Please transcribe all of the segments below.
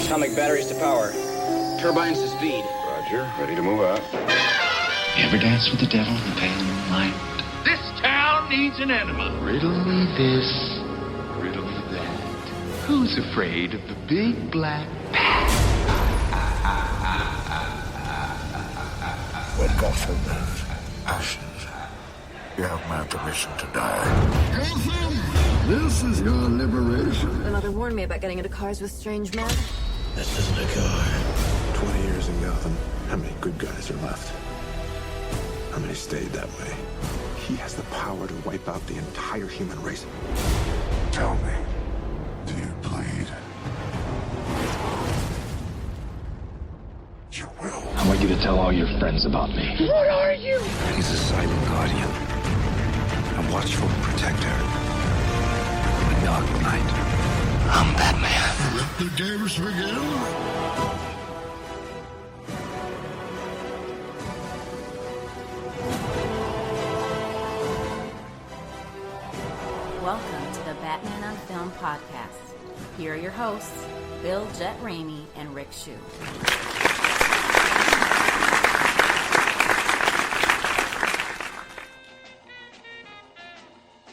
Atomic batteries to power. Turbines to speed. Roger. Ready to move out. You ever dance with the devil in the pale moonlight? This town needs an enema. Riddle me this, riddle me that. Who's afraid of the big black bat? When Gotham is ashes, you have my permission to die. Gotham! This is your liberation. My mother warned me about getting into cars with strange men. This isn't a car. 20 years in Gotham. How many good guys are left? How many stayed that way? He has the power to wipe out the entire human race. Tell me, do you bleed? You will. I want you to tell all your friends about me. What are you? He's a silent guardian. A watchful protector. In the dark night. I'm Batman. Let the games begin. Welcome to the Batman on Film podcast. Here are your hosts, Bill Jett Ramey and Rick Shue.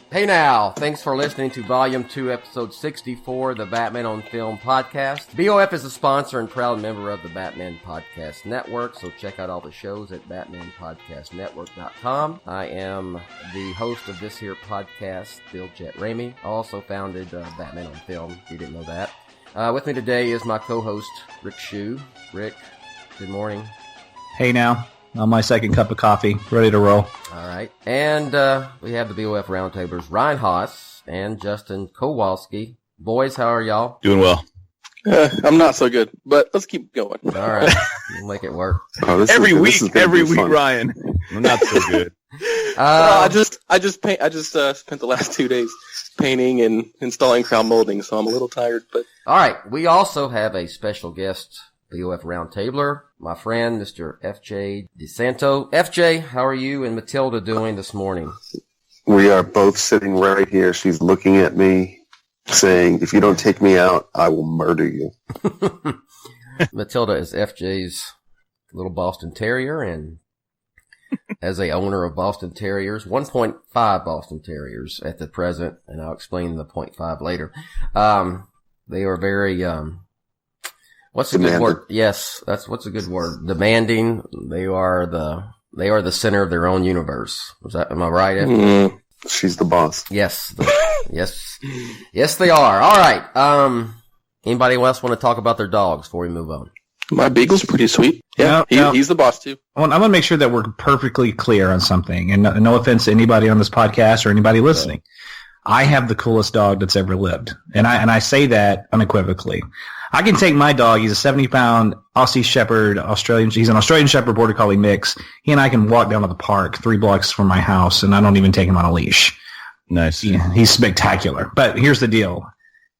Hey now, thanks for listening to Volume 2, Episode 64, the Batman on Film podcast. BOF is a sponsor and proud member of the Batman Podcast Network, so check out all the shows at batmanpodcastnetwork.com. I am the host of this here podcast, Bill Jett Ramey. I also founded Batman on Film, if you didn't know that. With me today is my co-host, Rick Shue. Rick, good morning. Hey now. On my second cup of coffee, ready to roll. All right. And we have the BOF Roundtablers, Ryan Haas and Justin Kowalski. Boys, how are y'all? Doing well. I'm not so good, but let's keep going. All right. We'll make it work. Every week, Ryan. I'm not so good. I just spent the last 2 days painting and installing crown molding, so I'm a little tired. But all right. We also have a special guest, BOF Roundtabler, my friend, Mr. FJ DeSanto. FJ, how are you and Matilda doing this morning? We are both sitting right here. She's looking at me, saying, if you don't take me out, I will murder you. Matilda is FJ's little Boston Terrier, and as a owner of Boston Terriers, 1.5 Boston Terriers at the present, and I'll explain the 0.5 later. They are very... what's a good word? Yes, what's a good word? Demanding. They are the center of their own universe. Am I right? She's the boss. Yes. Yes, they are. All right. Anybody else want to talk about their dogs before we move on? my beagle's pretty sweet. Yeah, he's the boss too. I want to make sure that we're perfectly clear on something, and no offense to anybody on this podcast or anybody listening. I have the coolest dog that's ever lived, and I say that unequivocally. I can take my dog. He's a 70-pound Aussie Shepherd, Australian. He's an Australian Shepherd Border Collie mix. He and I can walk down to the park 3 blocks from my house, and I don't even take him on a leash. Nice. He's spectacular. But here's the deal.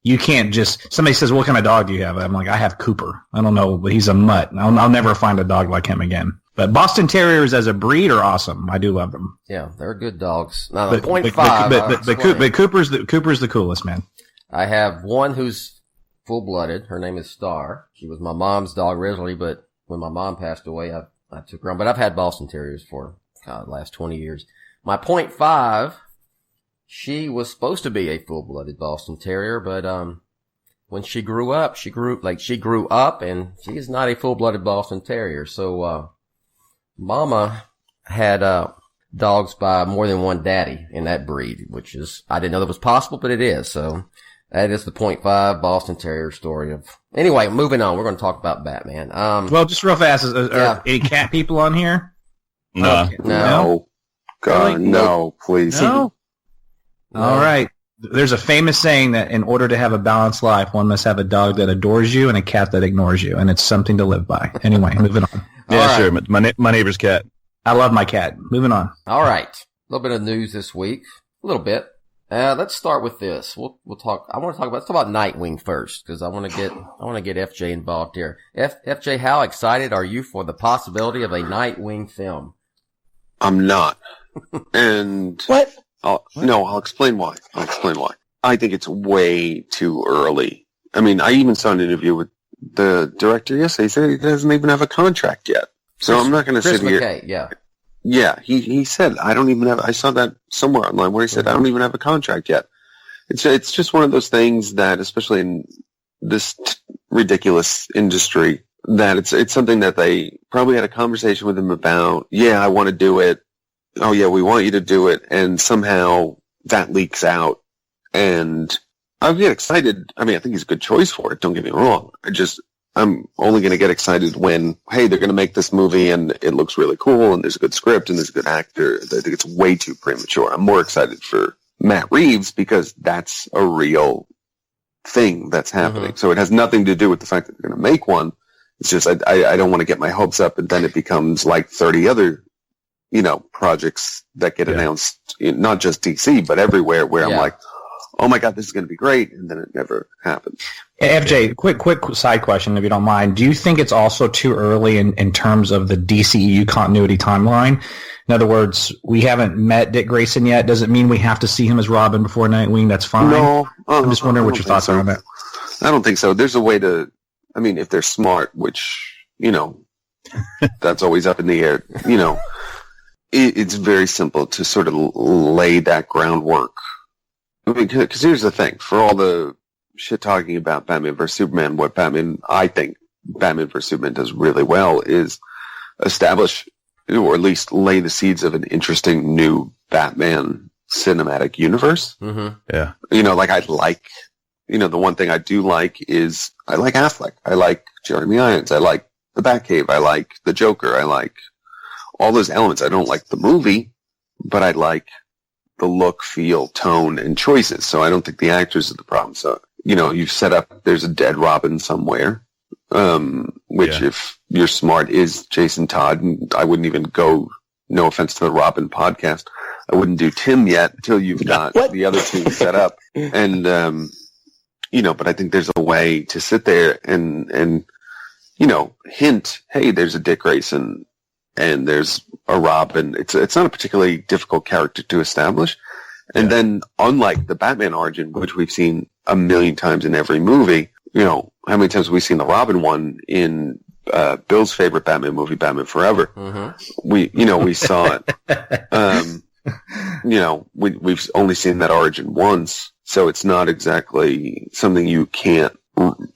You can't just, somebody says, what kind of dog do you have? I'm like, I have Cooper. I don't know, but he's a mutt. I'll never find a dog like him again. But Boston Terriers as a breed are awesome. I do love them. Yeah, they're good dogs. Now, but, 0.5. But Cooper's the coolest, man. I have one who's full-blooded. Her name is Star. She was my mom's dog originally, but when my mom passed away, I took her on. But I've had Boston Terriers for the last 20 years. My 0.5, she was supposed to be a full-blooded Boston Terrier, but when she grew up, and she is not a full-blooded Boston Terrier. So Mama had dogs by more than one daddy in that breed, which is, I didn't know that was possible, but it is. So that is the 0.5 Boston Terrier story of. Anyway, moving on. We're going to talk about Batman. Well, just real fast, are any cat people on here? No. Okay. No. God, no, please. No? All right. There's a famous saying that in order to have a balanced life, one must have a dog that adores you and a cat that ignores you, and it's something to live by. Anyway, moving on. Yeah, sure. My neighbor's cat. I love my cat. Moving on. All right. A little bit of news this week. A little bit. Let's start with this. We'll talk. Let's talk about Nightwing first, because I want to get FJ involved here. FJ, how excited are you for the possibility of a Nightwing film? I'm not. And What? I'll explain why. I think it's way too early. I mean, I even saw an interview with the director yesterday. He said he doesn't even have a contract yet. So I'm not going to sit here. McKay, yeah. Yeah, he said, I don't even have, I saw that somewhere online where he said, I don't even have a contract yet. It's just one of those things that, especially in this ridiculous industry, that it's something that they probably had a conversation with him about. Yeah, I want to do it. Oh yeah, we want you to do it. And somehow that leaks out. And I get excited. I mean, I think he's a good choice for it. Don't get me wrong. I'm only going to get excited when, hey, they're going to make this movie and it looks really cool and there's a good script and there's a good actor. I think it's way too premature. I'm more excited for Matt Reeves because that's a real thing that's happening. So it has nothing to do with the fact that they're going to make one. It's just I don't want to get my hopes up and then it becomes like 30 other, projects that get announced, not just DC, but everywhere where I'm like, oh my God, this is going to be great. And then it never happens. FJ, quick side question, if you don't mind. Do you think it's also too early in terms of the DCEU continuity timeline? In other words, we haven't met Dick Grayson yet. Does it mean we have to see him as Robin before Nightwing? That's fine. No. I'm just wondering what your thoughts are on that. I don't think so. There's a way to, if they're smart, which, that's always up in the air, it's very simple to sort of lay that groundwork. Because here's the thing, for all the shit talking about Batman vs. Superman, I think Batman vs. Superman does really well is establish, or at least lay the seeds of an interesting new Batman cinematic universe. Yeah. The one thing I do like is I like Affleck. I like Jeremy Irons. I like the Batcave. I like the Joker. I like all those elements. I don't like the movie, but I like the look, feel, tone, and choices. So I don't think the actors are the problem. So, you've set up, there's a dead Robin somewhere, which if you're smart is Jason Todd. And I wouldn't even go, no offense to the Robin podcast, I wouldn't do Tim yet until you've got the other two set up. And, but I think there's a way to sit there and hint, hey, there's a Dick Grayson and there's a Robin. It's not a particularly difficult character to establish. And then, unlike the Batman origin, which we've seen a million times in every movie, how many times have we seen the Robin one in Bill's favorite Batman movie, Batman Forever? We saw it. We've only seen that origin once, so it's not exactly something you can't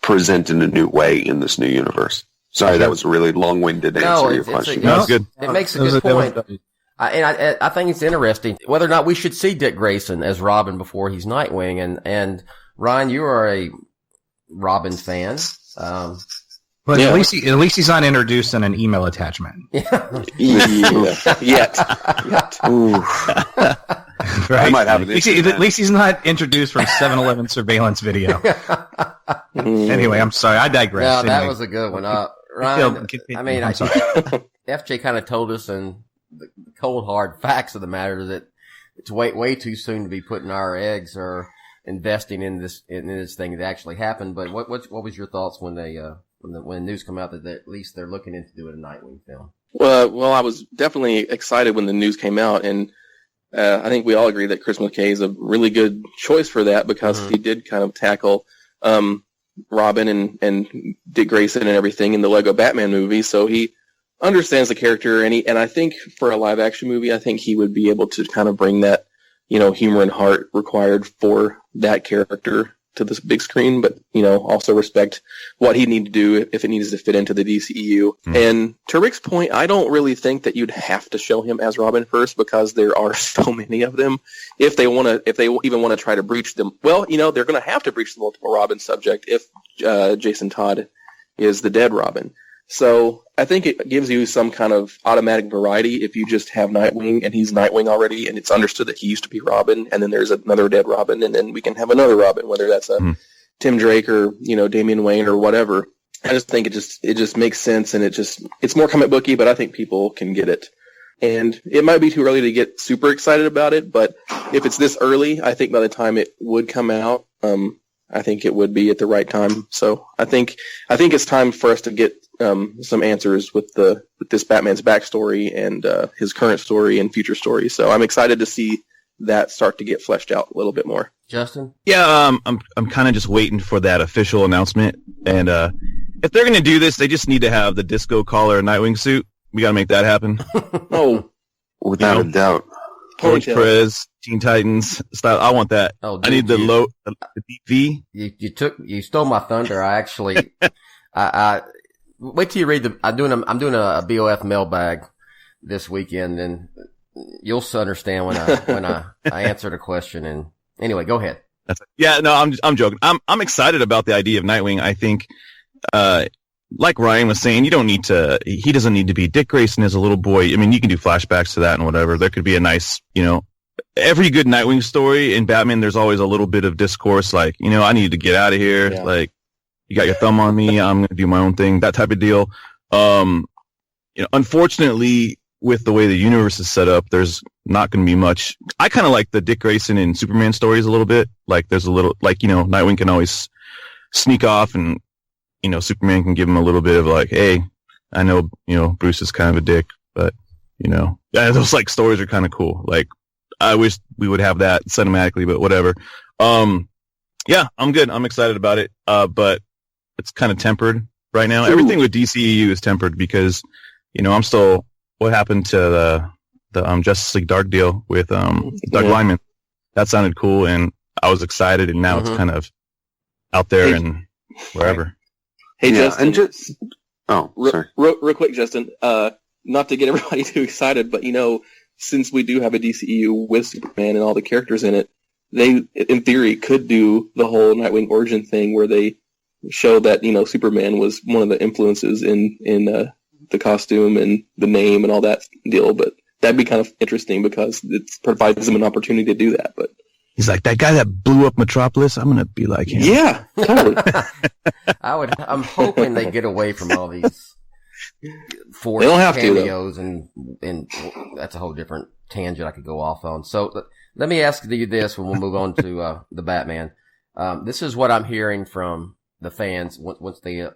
present in a new way in this new universe. Sorry, that was a really long-winded answer to your question. That's good. It makes a good point. I think it's interesting whether or not we should see Dick Grayson as Robin before he's Nightwing. And Ryan, you are a Robin fan. But at least he's not introduced in an email attachment. Yet. Right. I might have at least he's not introduced from 7-Eleven surveillance video. Anyway, I'm sorry. I digress. No, that was a good one. Ryan, I'm sorry. FJ kind of told us, and the cold hard facts of the matter is that it's way too soon to be putting our eggs or investing in this thing that actually happened. But what was your thoughts when when news come out that at least they're looking into doing a Nightwing film? Well, I was definitely excited when the news came out, and I think we all agree that Chris McKay is a really good choice for that because he did kind of tackle Robin and Dick Grayson and everything in the Lego Batman movie, so he understands the character, and I think for a live action movie, I think he would be able to kind of bring that, humor and heart required for that character to this big screen, but, also respect what he need to do if it needs to fit into the DCEU. And to Rick's point, I don't really think that you'd have to show him as Robin first because there are so many of them. If they even want to try to breach them, well, they're going to have to breach the multiple Robin subject if Jason Todd is the dead Robin. So I think it gives you some kind of automatic variety if you just have Nightwing and he's Nightwing already and it's understood that he used to be Robin and then there's another dead Robin and then we can have another Robin, whether that's a Tim Drake or, Damian Wayne or whatever. I just think it just makes sense and it's more comic booky, but I think people can get it. And it might be too early to get super excited about it, but if it's this early, I think by the time it would come out, I think it would be at the right time. So I think it's time for us to get some answers with this Batman's backstory and his current story and future story. So I'm excited to see that start to get fleshed out a little bit more. Justin? Yeah, I'm kind of just waiting for that official announcement, and if they're going to do this, they just need to have the disco collar Nightwing suit. We got to make that happen. Without a doubt. Torch Perez, Teen Titans style. I want that. Oh, dude, I need the V. You stole my thunder. I actually, I wait till you read I'm doing a BOF mailbag this weekend, and you'll understand when I answer the question. And anyway, go ahead. I'm joking. I'm excited about the idea of Nightwing. I think, like Ryan was saying, he doesn't need to be Dick Grayson as a little boy. I mean, you can do flashbacks to that and whatever. There could be a nice, every good Nightwing story in Batman, there's always a little bit of discourse, like, I need to get out of here. Yeah. Like, you got your thumb on me. I'm going to do my own thing. That type of deal. Unfortunately, with the way the universe is set up, there's not going to be much. I kind of like the Dick Grayson and Superman stories a little bit. Like, there's a little, like, Nightwing can always sneak off and, Superman can give him a little bit of like, hey, I know, Bruce is kind of a dick, but, those like stories are kind of cool. Like, I wish we would have that cinematically, but whatever. Yeah, I'm good. I'm excited about it. But it's kind of tempered right now. Ooh. Everything with DCEU is tempered because, I'm still, what happened to the Justice League Dark deal with, Doug Liman? That sounded cool and I was excited, and now it's kind of out there and wherever. Hey, Justin. Sorry. Real quick, Justin. Not to get everybody too excited, but since we do have a DCEU with Superman and all the characters in it, they, in theory, could do the whole Nightwing origin thing where they show that Superman was one of the influences in the costume and the name and all that deal. But that'd be kind of interesting because it provides them an opportunity to do that. But he's like, that guy that blew up Metropolis, I'm going to be like him. Yeah, totally. I'm hoping they get away from all these forced cameos and that's a whole different tangent I could go off on. So let me ask you this when we'll move on to the Batman. This is what I'm hearing from the fans once they, of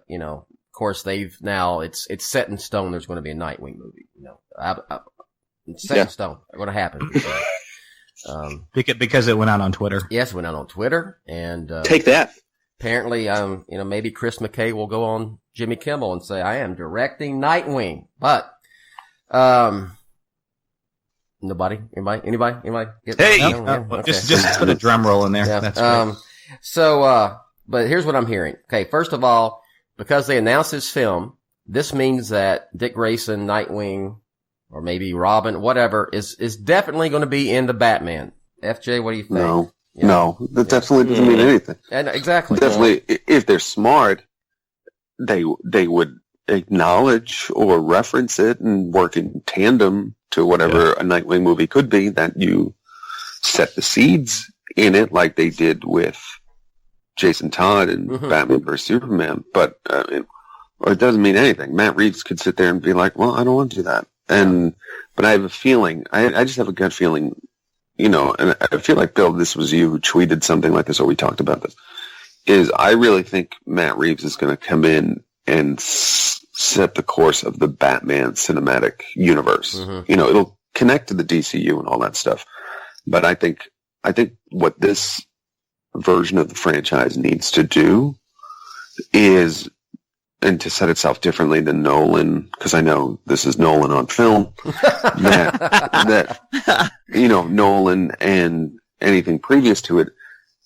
course it's set in stone. There's going to be a Nightwing movie. It's set in stone. It's going to happen. Because it went out on Twitter. Yes, it went out on Twitter, and take that. Apparently, maybe Chris McKay will go on Jimmy Kimmel and say, "I am directing Nightwing," but nobody, anybody? Hey, okay. just put a drum roll in there. Yeah. That's great. But here's what I'm hearing. Okay, first of all, because they announced this film, this means that Dick Grayson, Nightwing, or maybe Robin, whatever, is definitely going to be in the Batman. FJ, what do you think? No, that definitely doesn't mean anything. And exactly. Definitely, if they're smart, they would acknowledge or reference it and work in tandem to whatever a Nightwing movie could be, that you set the seeds in it like they did with Jason Todd and Batman vs. Superman. But it doesn't mean anything. Matt Reeves could sit there and be like, well, I don't want to do that. But I have a feeling, I just have a gut feeling, and I feel like, Bill, this was you who tweeted something like this, or we talked about this, is I really think Matt Reeves is going to come in and set the course of the Batman cinematic universe. It'll connect to the DCU and all that stuff. But I think what this version of the franchise needs to do is, and to set itself differently than Nolan, because I know this is Nolan on film, that Nolan and anything previous to it,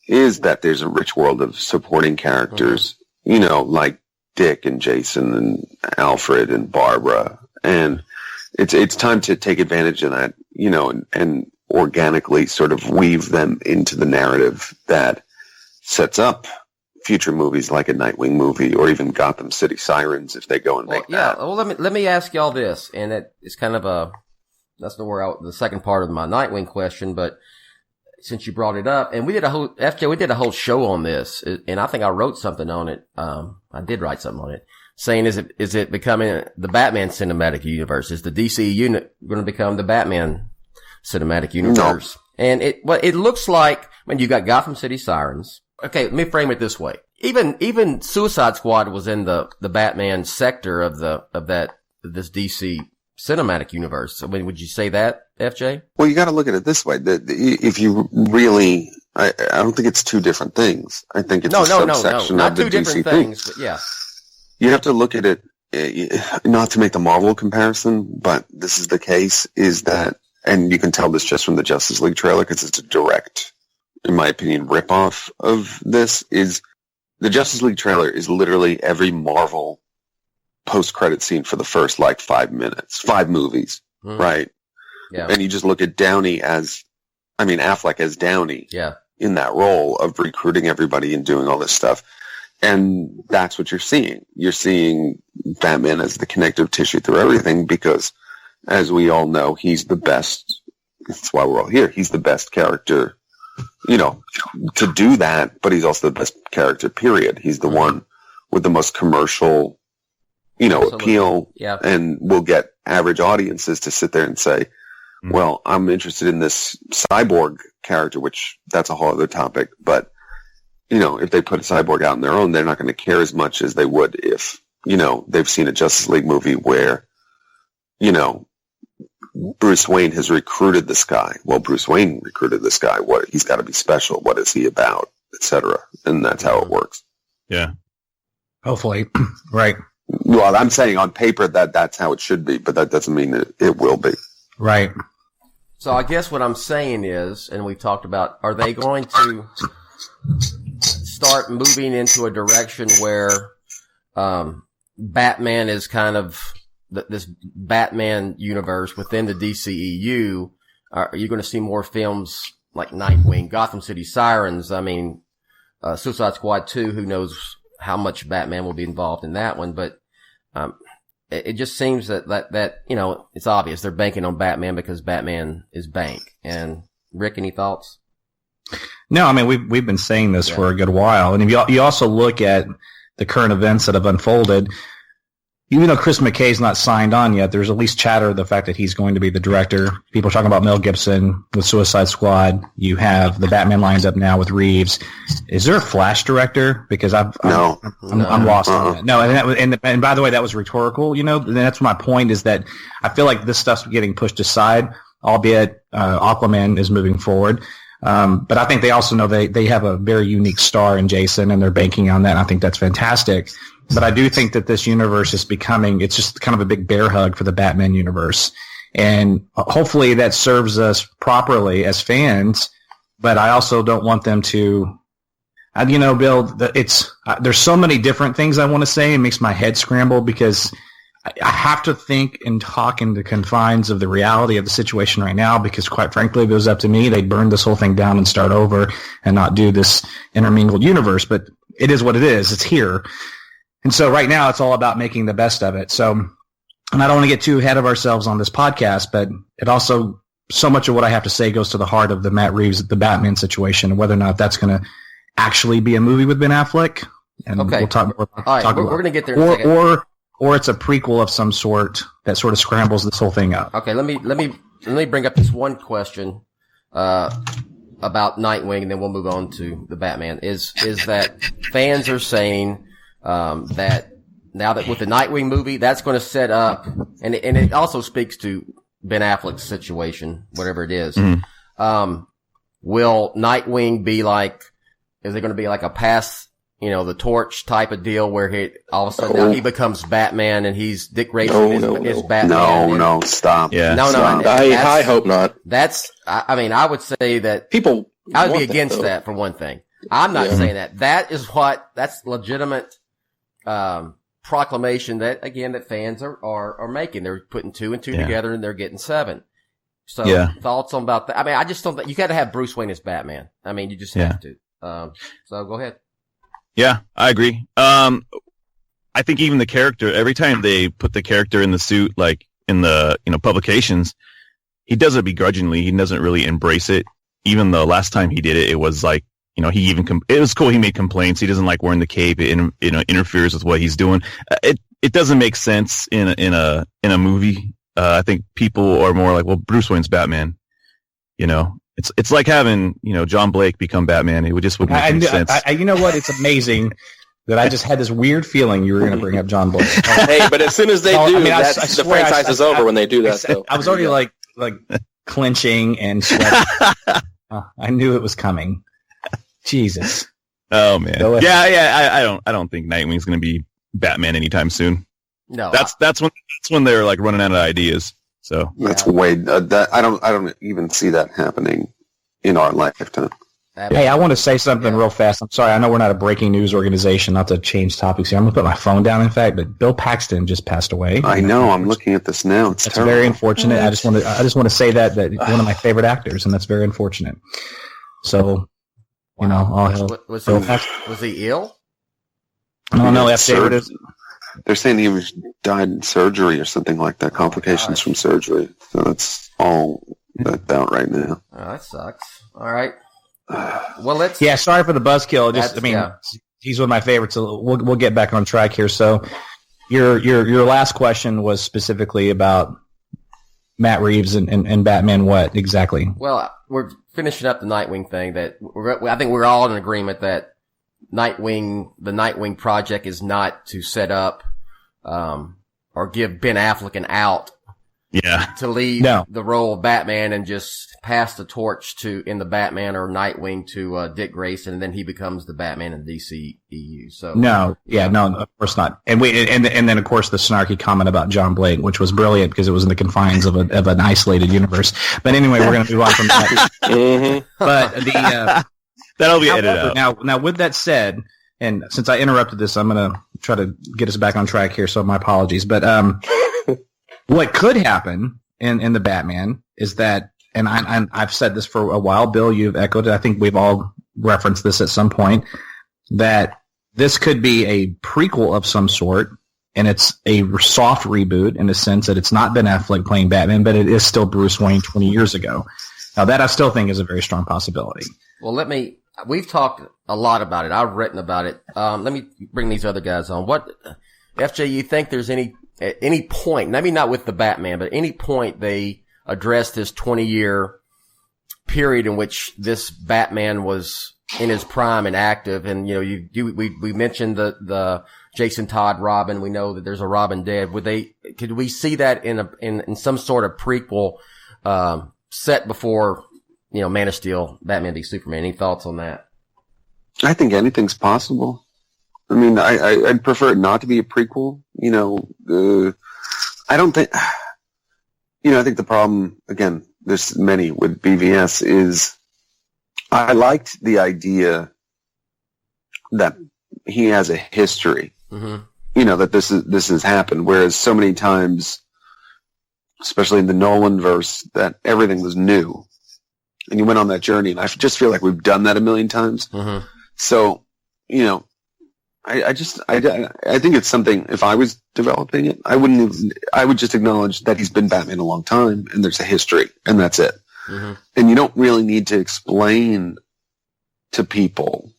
is that there's a rich world of supporting characters, like Dick and Jason and Alfred and Barbara, and it's time to take advantage of that, and organically sort of weave them into the narrative that sets up future movies like a Nightwing movie, or even Gotham City Sirens if they go and make that. Well, let me ask y'all this, and it's kind of that's the second part of my Nightwing question, but since you brought it up, and we did a whole show on this, and I think I wrote something on it. I did write something on it, saying, is it becoming the Batman cinematic universe? Is the DC unit going to become the Batman cinematic universe? No. And it looks like when you got Gotham City Sirens. Okay, let me frame it this way. Even Suicide Squad was in the Batman sector of this DC cinematic universe. I mean, would you say that, FJ? Well, you got to look at it this way. If you really, I don't think it's two different things. I think it's a subsection not of the two different DC things, but yeah. You have to look at it, not to make the Marvel comparison, but this is the case, is that, and you can tell this just from the Justice League trailer because it's a direct, in my opinion, ripoff of this, is the Justice League trailer is literally every Marvel post-credit scene for the first, 5 minutes, 5 movies, right? Yeah. And you just look at Affleck as Downey in that role of recruiting everybody and doing all this stuff. And that's what you're seeing. You're seeing Batman as the connective tissue through everything because, as we all know, he's the best. That's why we're all here. He's the best character, to do that, but he's also the best character, period. He's the one with the most commercial, appeal, and will get average audiences to sit there and say, well, I'm interested in this cyborg character, which that's a whole other topic, but if they put a cyborg out on their own, they're not going to care as much as they would if, they've seen a Justice League movie where, Bruce Wayne has recruited this guy. Well, Bruce Wayne recruited this guy. He's got to be special. What is he about, etc. And that's how it works. Yeah. Hopefully. Right. Well, I'm saying on paper that's how it should be, but that doesn't mean that it will be. Right. So I guess what I'm saying is, and we've talked about, are they going to start moving into a direction where Batman is kind of this Batman universe within the DCEU? Are you going to see more films like Nightwing, Gotham City Sirens? Suicide Squad 2, who knows how much Batman will be involved in that one, but it just seems that it's obvious they're banking on Batman because Batman is bank. And Rick, any thoughts? No, we've been saying this for a good while, and if you also look at the current events that have unfolded, even though Chris McKay's not signed on yet, there's at least chatter of the fact that he's going to be the director. People are talking about Mel Gibson with Suicide Squad. You have the Batman lines up now with Reeves. Is there a Flash director? Because I'm lost on that. No, and by the way, that was rhetorical. And that's my point, is that I feel like this stuff's getting pushed aside, albeit Aquaman is moving forward. But I think they also know they have a very unique star in Jason, and they're banking on that. And I think that's fantastic. But I do think that this universe is it's just kind of a big bear hug for the Batman universe. And hopefully that serves us properly as fans. But I also don't want them to, Bill, there's so many different things I want to say. It makes my head scramble because I have to think and talk in the confines of the reality of the situation right now, because quite frankly, if it was up to me, they'd burn this whole thing down and start over and not do this intermingled universe. But it is what it is. It's here. And so right now it's all about making the best of it. So, and I don't want to get too ahead of ourselves on this podcast, but it also, so much of what I have to say goes to the heart of the Matt Reeves, the Batman situation, and whether or not that's going to actually be a movie with Ben Affleck. And we'll talk more. All right, we're going to get there in a second. Or it's a prequel of some sort that sort of scrambles this whole thing up. Okay, let me bring up this one question about Nightwing, and then we'll move on to the Batman. Is that fans are saying that now that with the Nightwing movie, that's going to set up, and it also speaks to Ben Affleck's situation, whatever it is. Mm-hmm. Will Nightwing be is it going to be like a pass, the torch type of deal where all of a sudden now he becomes Batman and he's Dick Grayson is Batman? No, stop. Yeah, no. I hope not. I would say that I would be against that for one thing. I'm not saying that. That's legitimate proclamation that fans are making. They're putting 2 and 2 together and they're getting 7. So thoughts on about that? I just don't think you got to have Bruce Wayne as Batman. You just have to. So go ahead. Yeah, I agree. I think even the character, every time they put the character in the suit, like in the publications, he does it begrudgingly. He doesn't really embrace it. Even the last time he did it, it was like, it was cool. He made complaints. He doesn't like wearing the cape. It interferes with what he's doing. It doesn't make sense in a movie. I think people are more like, well, Bruce Wayne's Batman. It's like having, John Blake become Batman. It wouldn't make any sense. You know what? It's amazing that I just had this weird feeling you were going to bring up John Blake. Hey, but as soon as they do, the franchise is over when they do that. I was already like clenching and sweating. I knew it was coming. Jesus. Oh man. Yeah. I don't think Nightwing's going to be Batman anytime soon. No, that's when they're like running out of ideas. So that's way I don't even see that happening in our lifetime. Hey, I want to say something real fast. I'm sorry. I know we're not a breaking news organization, not to change topics here. I'm going to put my phone down, in fact, but Bill Paxton just passed away. I know. I'm looking at this now. That's terrible. Very unfortunate. I just want to say that one of my favorite actors, and that's very unfortunate. So, all hell. Was he ill? I don't know. David they're saying he died in surgery or something like that, complications from surgery. So that's all that's out right now. Oh, that sucks. All right. Well, let's. Yeah, sorry for the buzzkill. He's one of my favorites. So we'll get back on track here. So, your last question was specifically about Matt Reeves and Batman. What exactly? Well, we're finishing up the Nightwing thing. I think we're all in agreement that the Nightwing project is not to set up or give Ben Affleck an out. Yeah. To lead the role of Batman and just pass the torch in the Batman or Nightwing to Dick Grayson, and then he becomes the Batman in DCEU. So no, of course not. And then of course the snarky comment about John Blake, which was brilliant because it was in the confines of an isolated universe. But anyway, we're going to move on from that. Mm-hmm. But that'll be edited out. Now, with that said, and since I interrupted this, I'm going to try to get us back on track here. So my apologies, but what could happen in the Batman is that, and I've said this for a while, Bill, you've echoed it. I think we've all referenced this at some point, that this could be a prequel of some sort, and it's a soft reboot in the sense that it's not Ben Affleck playing Batman, but it is still Bruce Wayne 20 years ago. Now, that I still think is a very strong possibility. Well, we've talked a lot about it. I've written about it. Let me bring these other guys on. What, FJ, you think there's at any point, maybe not with the Batman, but any point they address this 20-year period in which this Batman was in his prime and active, and we mentioned the Jason Todd Robin. We know that there's a Robin dead. Could we see that in some sort of prequel set before Man of Steel, Batman v Superman? Any thoughts on that? I think anything's possible. I mean, I'd prefer it not to be a prequel. I don't think, I think the problem, again, there's many with BVS, is I liked the idea that he has a history, that this has happened, whereas so many times, especially in the Nolan verse, that everything was new. And you went on that journey, and I just feel like we've done that a million times. Mm-hmm. So, I think it's something, if I was developing it, I would just acknowledge that he's been Batman a long time and there's a history and that's it. Mm-hmm. And you don't really need to explain to people,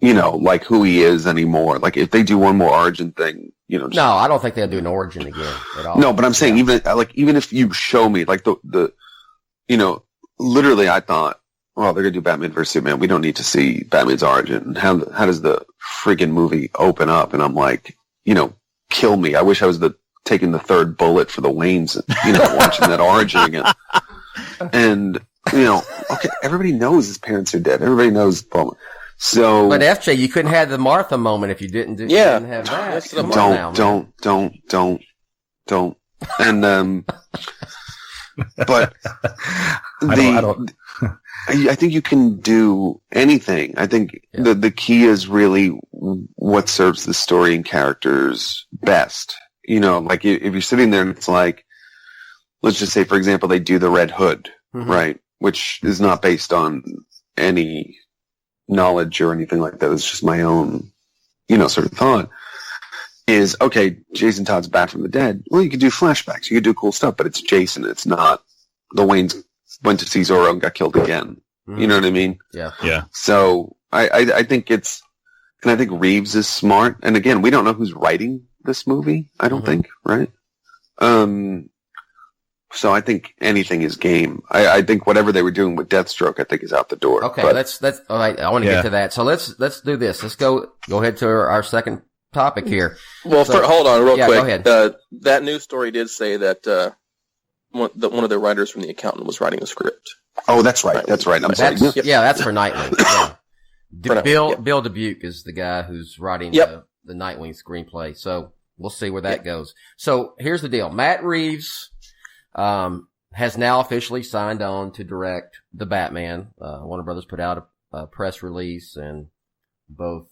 like who he is anymore. Like if they do one more origin thing, No, I don't think they'll do an origin again at all. No, but I'm saying even if you show me like the literally I thought, well, they're going to do Batman vs. Superman. We don't need to see Batman's origin. How does the friggin' movie open up? And I'm like, kill me. I wish I was taking the third bullet for the Waynes, watching that origin again. And, okay, everybody knows his parents are dead. Everybody knows Paul. So. But FJ, you couldn't have the Martha moment if you didn't have that. Don't. And, but I think you can do anything. I think the key is really what serves the story and characters best. Like if you're sitting there and it's like, let's just say, for example, they do the Red Hood, right? Which is not based on any knowledge or anything like that. It's just my own, sort of thought. Is, okay, Jason Todd's back from the dead. Well, you could do flashbacks. You could do cool stuff, but it's Jason. It's not the Waynes went to see Zorro and got killed again. You know what I mean? Yeah. Yeah. So I think and I think Reeves is smart. And again, we don't know who's writing this movie. I don't think, right? So I think anything is game. I think whatever they were doing with Deathstroke, I think is out the door. Okay. That's all right. I want to get to that. So let's do this. Let's go ahead to our second topic here. Well, hold on real quick. Go ahead. That news story did say that one of the writers from The Accountant was writing the script. Oh, that's right. That's right. I'm sorry. Yeah, that's for Nightwing. Yeah. Bill Dubuque is the guy who's writing the the Nightwing screenplay. So we'll see where that goes. So here's the deal. Matt Reeves, has now officially signed on to direct the Batman. Warner Brothers put out a press release, and both,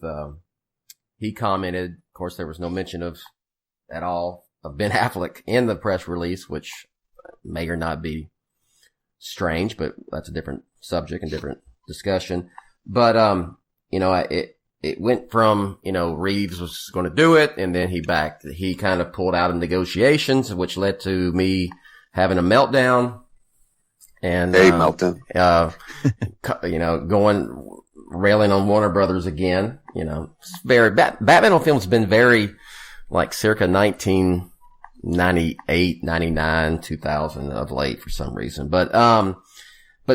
he commented, of course, there was no mention of at all of Ben Affleck in the press release, which may or not be strange, but that's a different subject and different discussion. But, it went from, Reeves was going to do it, and then he kind of pulled out of negotiations, which led to me having a meltdown. And, meltdown. Railing on Warner Brothers again. It's very, Batman on film's been very, like, circa 1998, 99, 2000 of late for some reason. But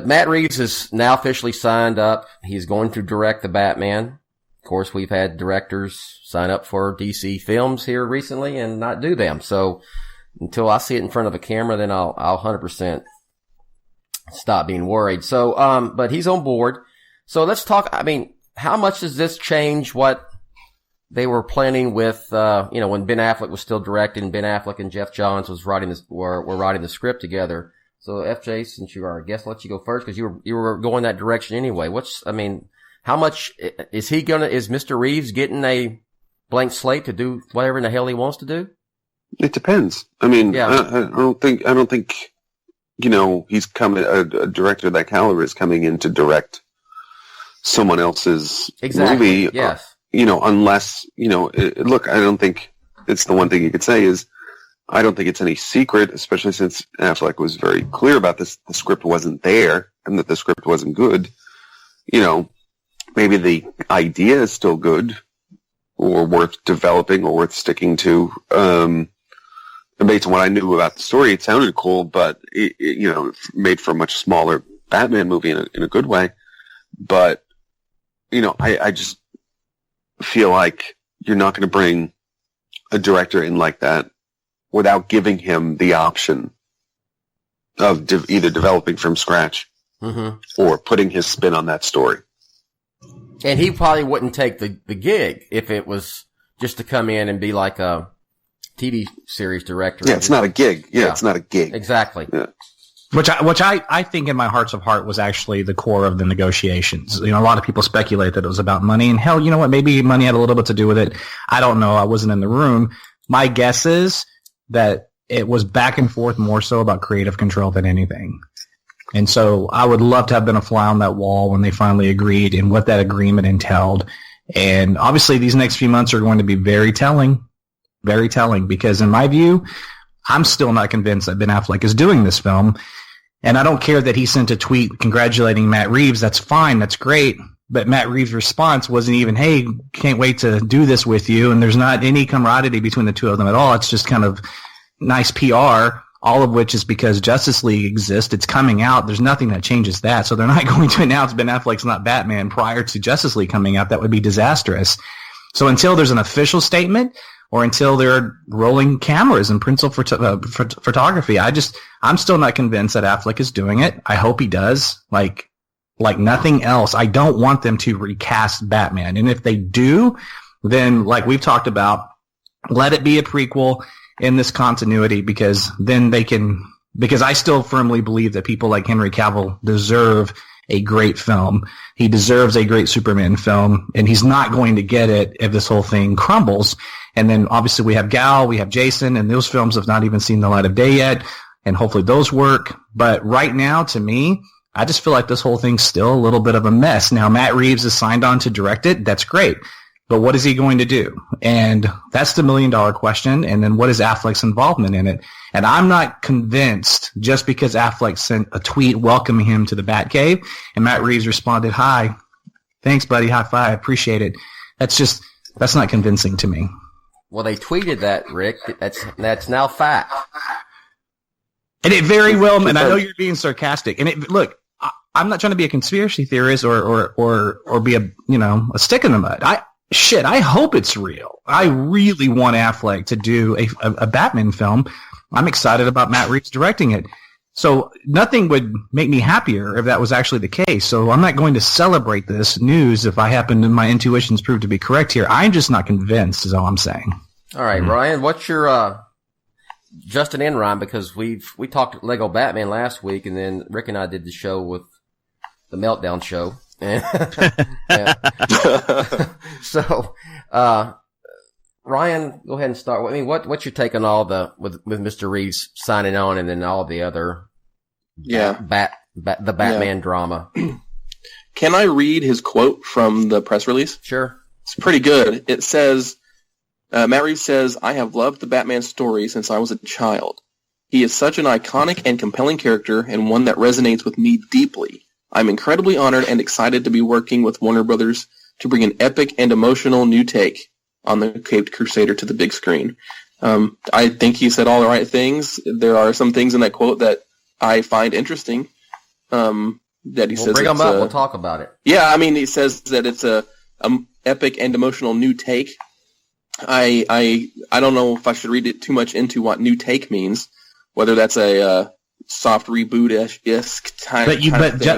Matt Reeves is now officially signed up. He's going to direct the Batman. Of course, we've had directors sign up for DC films here recently and not do them. So until I see it in front of a camera, then I'll 100% stop being worried. So, but he's on board. So let's talk. I mean, how much does this change what they were planning with, when Ben Affleck was still directing, Ben Affleck and Jeff Johns were writing the script together. So FJ, since you are our guest, I'll let you go first because you were going that direction anyway. How much is Mr. Reeves getting a blank slate to do whatever in the hell he wants to do? It depends. I mean, yeah. I don't think, he's coming, a director of that caliber is coming in to direct someone else's movie. Yes. Unless, look, I don't think it's the one thing you could say is, I don't think it's any secret, especially since Affleck was very clear about this. The script wasn't there and that the script wasn't good. Maybe the idea is still good or worth developing or worth sticking to. Based on what I knew about the story, it sounded cool, but it made for a much smaller Batman movie in a good way. But, I just feel like you're not going to bring a director in like that without giving him the option of either developing from scratch or putting his spin on that story. And he probably wouldn't take the gig if it was just to come in and be like a TV series director. Yeah, it's not a gig. Yeah, it's not a gig. Exactly. Yeah. Which I think in my hearts of heart was actually the core of the negotiations. A lot of people speculate that it was about money, and hell, you know what? Maybe money had a little bit to do with it. I don't know. I wasn't in the room. My guess is that it was back and forth more so about creative control than anything. And so I would love to have been a fly on that wall when they finally agreed and what that agreement entailed. And obviously these next few months are going to be very telling, because in my view, I'm still not convinced that Ben Affleck is doing this film. And I don't care that he sent a tweet congratulating Matt Reeves. That's fine. That's great. But Matt Reeves' response wasn't even, hey, can't wait to do this with you. And there's not any camaraderie between the two of them at all. It's just kind of nice PR, all of which is because Justice League exists. It's coming out. There's nothing that changes that. So they're not going to announce Ben Affleck's not Batman prior to Justice League coming out. That would be disastrous. So until there's an official statement or until there are rolling cameras and principal photography, I'm still not convinced that Affleck is doing it. I hope he does. Like nothing else. I don't want them to recast Batman. And if they do, then like we've talked about, let it be a prequel in this continuity, because then because I still firmly believe that people like Henry Cavill deserve a great film. He deserves a great Superman film, and he's not going to get it if this whole thing crumbles. And then obviously we have Gal, we have Jason, and those films have not even seen the light of day yet, and hopefully those work. But right now, to me, I just feel like this whole thing's still a little bit of a mess. Now, Matt Reeves is signed on to direct it. That's great. But what is he going to do? And that's the $1 million question. And then what is Affleck's involvement in it? And I'm not convinced just because Affleck sent a tweet welcoming him to the Batcave and Matt Reeves responded, hi, thanks, buddy, high five, appreciate it. That's not convincing to me. Well, they tweeted that, Rick. That's now fact. And it very well, and I know you're being sarcastic. And look, I'm not trying to be a conspiracy theorist or be a stick in the mud. I hope it's real. I really want Affleck to do a Batman film. I'm excited about Matt Reeves directing it. So nothing would make me happier if that was actually the case. So I'm not going to celebrate this news if I happen to, my intuitions prove to be correct here. I'm just not convinced is all I'm saying. All right, Ryan, what's your, just an end rhyme, because we talked Lego Batman last week, and then Rick and I did the show with the Meltdown show. So, Ryan, go ahead and start. I mean, what's your take on all with Mr. Reeves signing on, and then all the other, the Batman drama? Can I read his quote from the press release? Sure. It's pretty good. It says, Matt Reeves says, "I have loved the Batman story since I was a child. He is such an iconic and compelling character, and one that resonates with me deeply. I'm incredibly honored and excited to be working with Warner Brothers to bring an epic and emotional new take on the Caped Crusader to the big screen." I think he said all the right things. There are some things in that quote that I find interesting. That he says, bring them up. We'll talk about it. Yeah, I mean, he says that it's a epic and emotional new take. I don't know if I should read it too much into what new take means. Whether that's a soft reboot-esque type.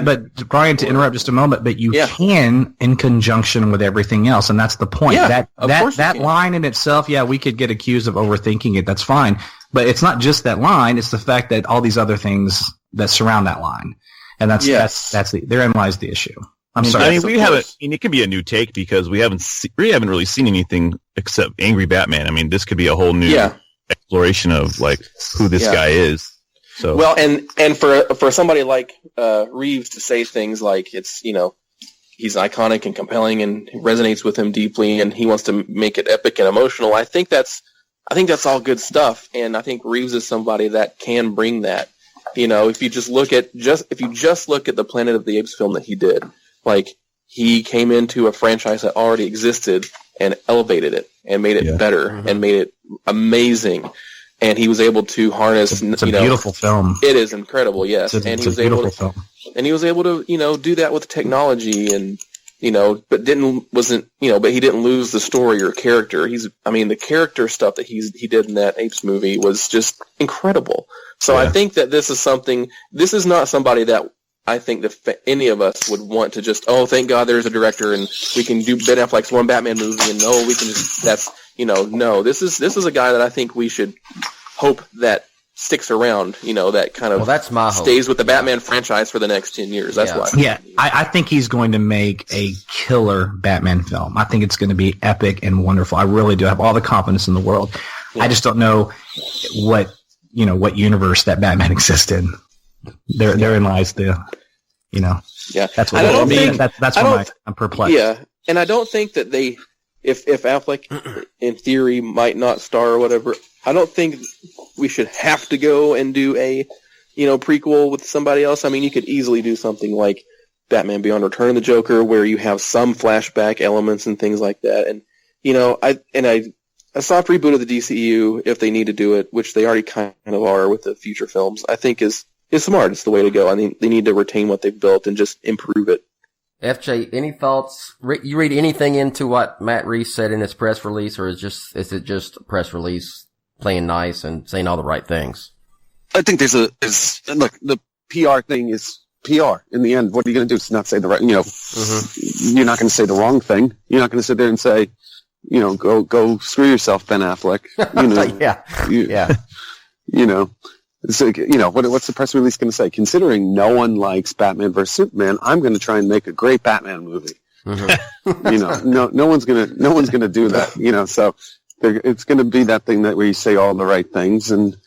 But Brian, to interrupt just a moment, but you can in conjunction with everything else, and that's the point. Yeah, that line in itself, we could get accused of overthinking it. That's fine, but it's not just that line; it's the fact that all these other things that surround that line, and therein lies the issue. I'm sorry. I mean, it could be a new take because we haven't really seen anything except Angry Batman. I mean, this could be a whole new exploration of like who this guy is. So well, and for somebody like Reeves to say things like it's he's iconic and compelling and resonates with him deeply, and he wants to make it epic and emotional. I think that's all good stuff, and I think Reeves is somebody that can bring that. If you just look at the Planet of the Apes film that he did, like he came into a franchise that already existed and elevated it and made it better and made it amazing. And he was able to harness. It's a beautiful film. It is incredible, yes. He was able to do that with technology, and but he didn't lose the story or character. The character stuff that he did in that Apes movie was just incredible. So I think that this is not somebody that I think that any of us would want to just, thank God there's a director and we can do Ben Affleck's one Batman movie, and we can just, no, this is a guy that I think we should hope that sticks around, that kind of that's my hope. Stays with the Batman franchise for the next 10 years. That's why. Yeah, I think he's going to make a killer Batman film. I think it's going to be epic and wonderful. I really do. I have all the confidence in the world. Yeah. I just don't know what universe that Batman exists in. Therein lies the, that's what I mean. That's why I'm perplexed. Yeah, and I don't think that if Affleck, in theory, might not star or whatever, I don't think we should have to go and do a, prequel with somebody else. I mean, you could easily do something like Batman Beyond: Return of the Joker, where you have some flashback elements and things like that. And a soft reboot of the DCU, if they need to do it, which they already kind of are with the future films, I think is smart. It's the way to go. I mean, they need to retain what they've built and just improve it. FJ, any thoughts? You read anything into what Matt Reeves said in his press release, or is it just a press release playing nice and saying all the right things? I think look, the PR thing is PR. In the end, what are you going to do? It's not say the right, you're not going to say the wrong thing. You're not going to sit there and say, go screw yourself, Ben Affleck. So, what's the press release going to say? Considering no one likes Batman vs Superman, I'm going to try and make a great Batman movie. No one's going to do that. So it's going to be that thing that where you say all the right things, and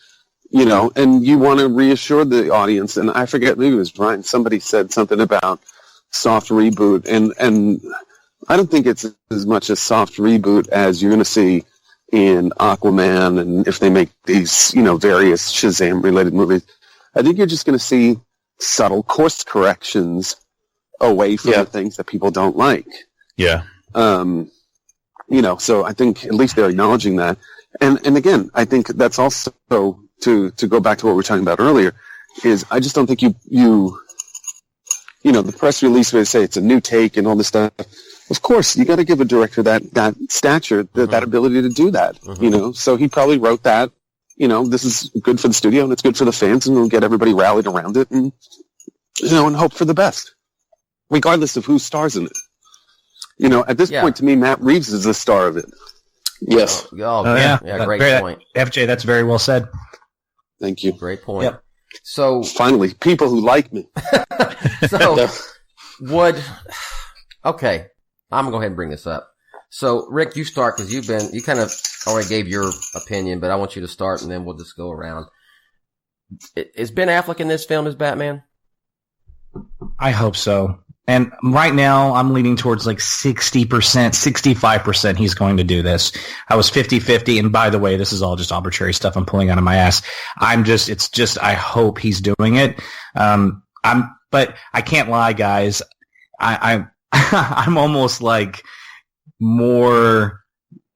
and you want to reassure the audience. And I forget, maybe it was Brian. Somebody said something about soft reboot, and I don't think it's as much a soft reboot as you're going to see in Aquaman, and if they make these, various Shazam-related movies. I think you're just going to see subtle course corrections away from the things that people don't like. Yeah. So I think at least they're acknowledging that. And again, I think that's also, to go back to what we were talking about earlier, is I just don't think the press release where they say it's a new take and all this stuff. Of course, you got to give a director that stature, that ability to do that. So he probably wrote that, this is good for the studio and it's good for the fans, and we'll get everybody rallied around it, and and hope for the best, regardless of who stars in it. At this point, to me, Matt Reeves is the star of it. Yes. Yeah, great point. FJ, that's very well said. Thank you. Great point. Yep. So finally, people who like me. So okay, I'm gonna go ahead and bring this up. So Rick, you start because you kind of already gave your opinion, but I want you to start and then we'll just go around. Is Ben Affleck in this film as Batman? I hope so. And right now, I'm leaning towards like 60%, 65% he's going to do this. I was 50-50, and by the way, this is all just arbitrary stuff I'm pulling out of my ass. I hope he's doing it. But I can't lie, guys. I'm almost like more,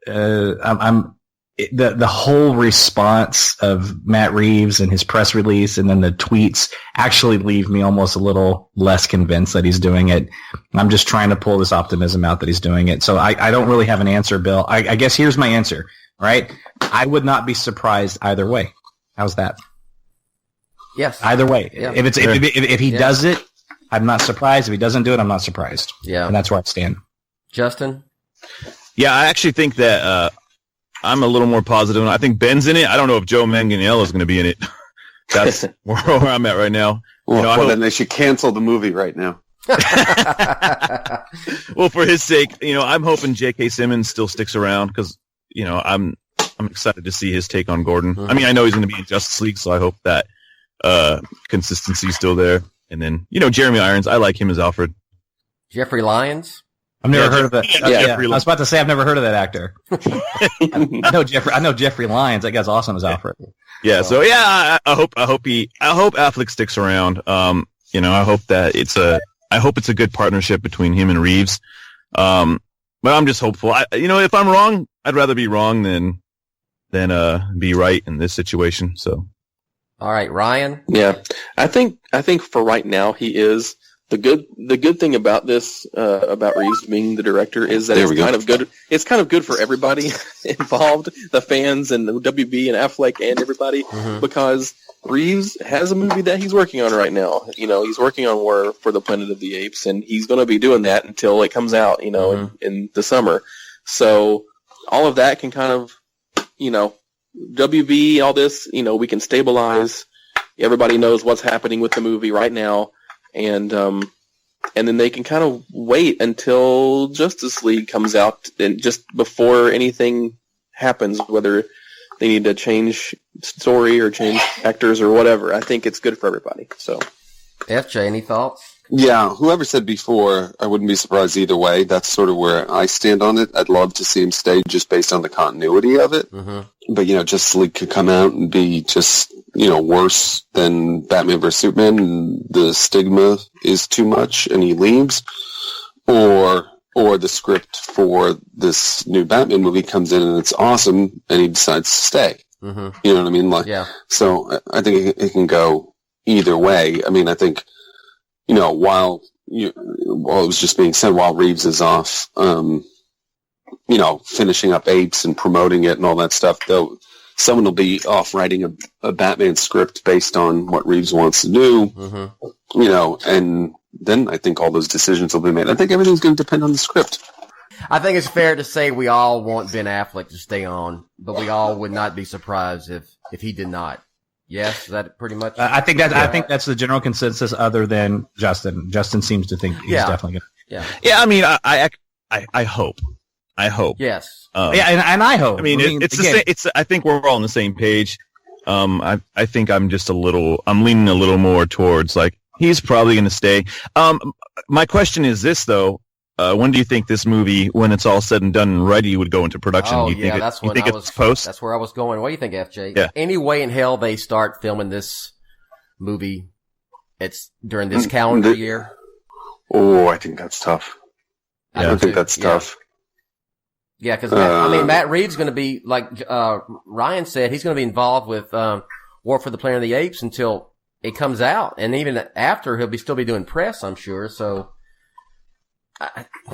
the whole response of Matt Reeves and his press release and then the tweets actually leave me almost a little less convinced that he's doing it. I'm just trying to pull this optimism out that he's doing it. So I don't really have an answer, Bill. I guess here's my answer, right? I would not be surprised either way. How's that? Yes. Either way. Yeah. If he does it, I'm not surprised. If he doesn't do it, I'm not surprised. Yeah. And that's where I stand. Justin? Yeah, I actually think that, I'm a little more positive. I think Ben's in it. I don't know if Joe Manganiello is going to be in it. That's where I'm at right now. Well, then they should cancel the movie right now. Well, for his sake, I'm hoping J.K. Simmons still sticks around because, I'm excited to see his take on Gordon. Mm-hmm. I mean, I know he's going to be in Justice League, so I hope that consistency is still there. And then, Jeremy Irons, I like him as Alfred. Jeffrey Lyons? I've never heard of that. I was about to say I've never heard of that actor. I know Jeffrey Lyons. That guy's awesome as Alfred. Yeah. So yeah, I hope Affleck sticks around. I hope that it's a good partnership between him and Reeves. But I'm just hopeful. If I'm wrong, I'd rather be wrong than be right in this situation. So. All right, Ryan. Yeah, I think for right now he is. The good thing about this, about Reeves being the director, is that it's kind of good. It's kind of good for everybody involved, the fans and the WB and Affleck and everybody, because Reeves has a movie that he's working on right now. He's working on War for the Planet of the Apes, and he's going to be doing that until it comes out, in the summer. So all of that can kind of, WB, all this, we can stabilize. Everybody knows what's happening with the movie right now. And then they can kind of wait until Justice League comes out, and just before anything happens, whether they need to change story or change actors or whatever. I think it's good for everybody. So, FJ, any thoughts? Yeah, whoever said before, I wouldn't be surprised either way. That's sort of where I stand on it. I'd love to see him stay just based on the continuity of it. Mm-hmm. But, Justice League could come out and be just, worse than Batman vs. Superman, and the stigma is too much and he leaves. Or the script for this new Batman movie comes in and it's awesome and he decides to stay. Mm-hmm. You know what I mean? Yeah. So I think it can go either way. I mean, I think, while it was just being said, while Reeves is off, finishing up Apes and promoting it and all that stuff, though, someone will be off writing a Batman script based on what Reeves wants to do, and then I think all those decisions will be made. I think everything's going to depend on the script. I think it's fair to say we all want Ben Affleck to stay on, but we all would not be surprised if he did not. Yes, is that pretty much? I think that's the general consensus. Other than Justin, Justin seems to think he's definitely going. Yeah. I mean, I hope. Yes. And I hope. I mean, it's the same. I think we're all on the same page. I think I'm leaning a little more towards like he's probably going to stay. My question is this though. When do you think this movie, when it's all said and done and ready, would go into production? Oh, That's where I was going. What do you think, FJ? Yeah. Any way in hell they start filming this movie? It's during this calendar year. Oh, I think that's tough. I think that's tough. Yeah, because Matt Reeves is going to be like Ryan said. He's going to be involved with War for the Planet of the Apes until it comes out, and even after he'll still be doing press, I'm sure. So.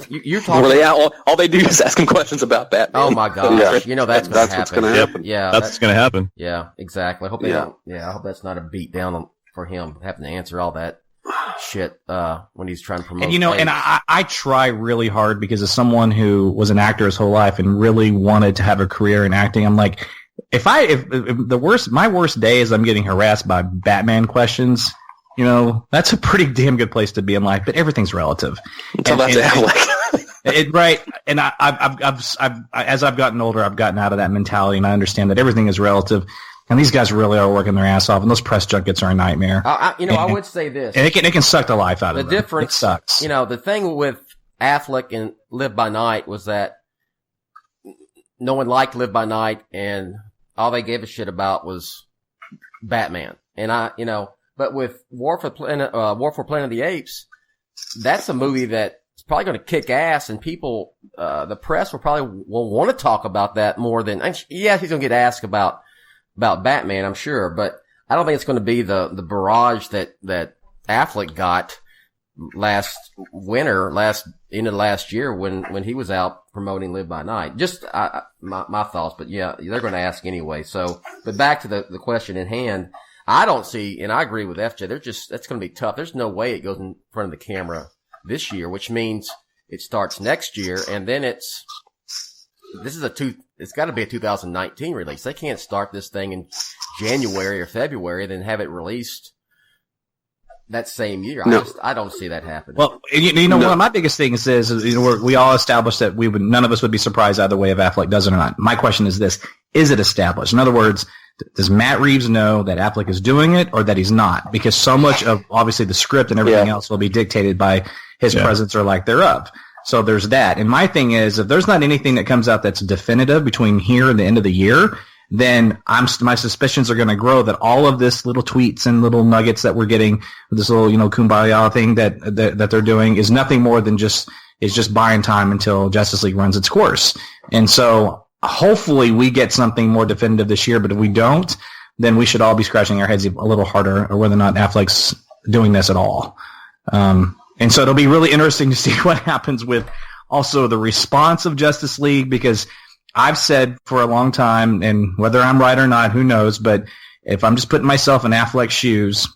you're talking. Well, all they do is ask him questions about Batman. Oh my gosh! Yeah. You know that's what's going to happen. Yeah, That's what's going to happen. Yeah, exactly. I hope they don't. Yeah, I hope that's not a beat down for him having to answer all that shit when he's trying to promote. And and I try really hard because as someone who was an actor his whole life and really wanted to have a career in acting, I'm like, if my worst day is I'm getting harassed by Batman questions, that's a pretty damn good place to be in life. But everything's relative. Until that's Affleck. Right. And I've as I've gotten older, I've gotten out of that mentality, and I understand that everything is relative. And these guys really are working their ass off, and those press junkets are a nightmare. I would say this. And it can suck the life out of them. The difference, it sucks. The thing with Affleck and Live by Night was that no one liked Live by Night, and all they gave a shit about was Batman. And but with War for Planet of the Apes, that's a movie that's probably going to kick ass, and people, the press will want to talk about that more than, yeah, he's going to get asked about Batman, I'm sure, but I don't think it's going to be the barrage that Affleck got last end of last year when he was out promoting Live by Night. Just my thoughts, but yeah, they're going to ask anyway. So, but back to the question in hand, I don't see, and I agree with FJ. That's going to be tough. There's no way it goes in front of the camera this year, which means it starts next year, and then it's got to be a 2019 release. They can't start this thing in January or February, then have it released that same year. No. I don't see that happening. Well, one of my biggest things is we all established that none of us would be surprised either way if Affleck does it or not. My question is this: is it established? In other words, does Matt Reeves know that Affleck is doing it or that he's not? Because so much of obviously the script and everything else will be dictated by his presence or lack thereof. So there's that. And my thing is, if there's not anything that comes out that's definitive between here and the end of the year, then my suspicions are going to grow that all of this little tweets and little nuggets that we're getting, this little, kumbaya thing that they're doing is nothing more than just buying time until Justice League runs its course. And so hopefully we get something more definitive this year, but if we don't, then we should all be scratching our heads a little harder or whether or not Affleck's doing this at all. And so it'll be really interesting to see what happens with also the response of Justice League, because I've said for a long time, and whether I'm right or not, who knows, but if I'm just putting myself in Affleck's shoes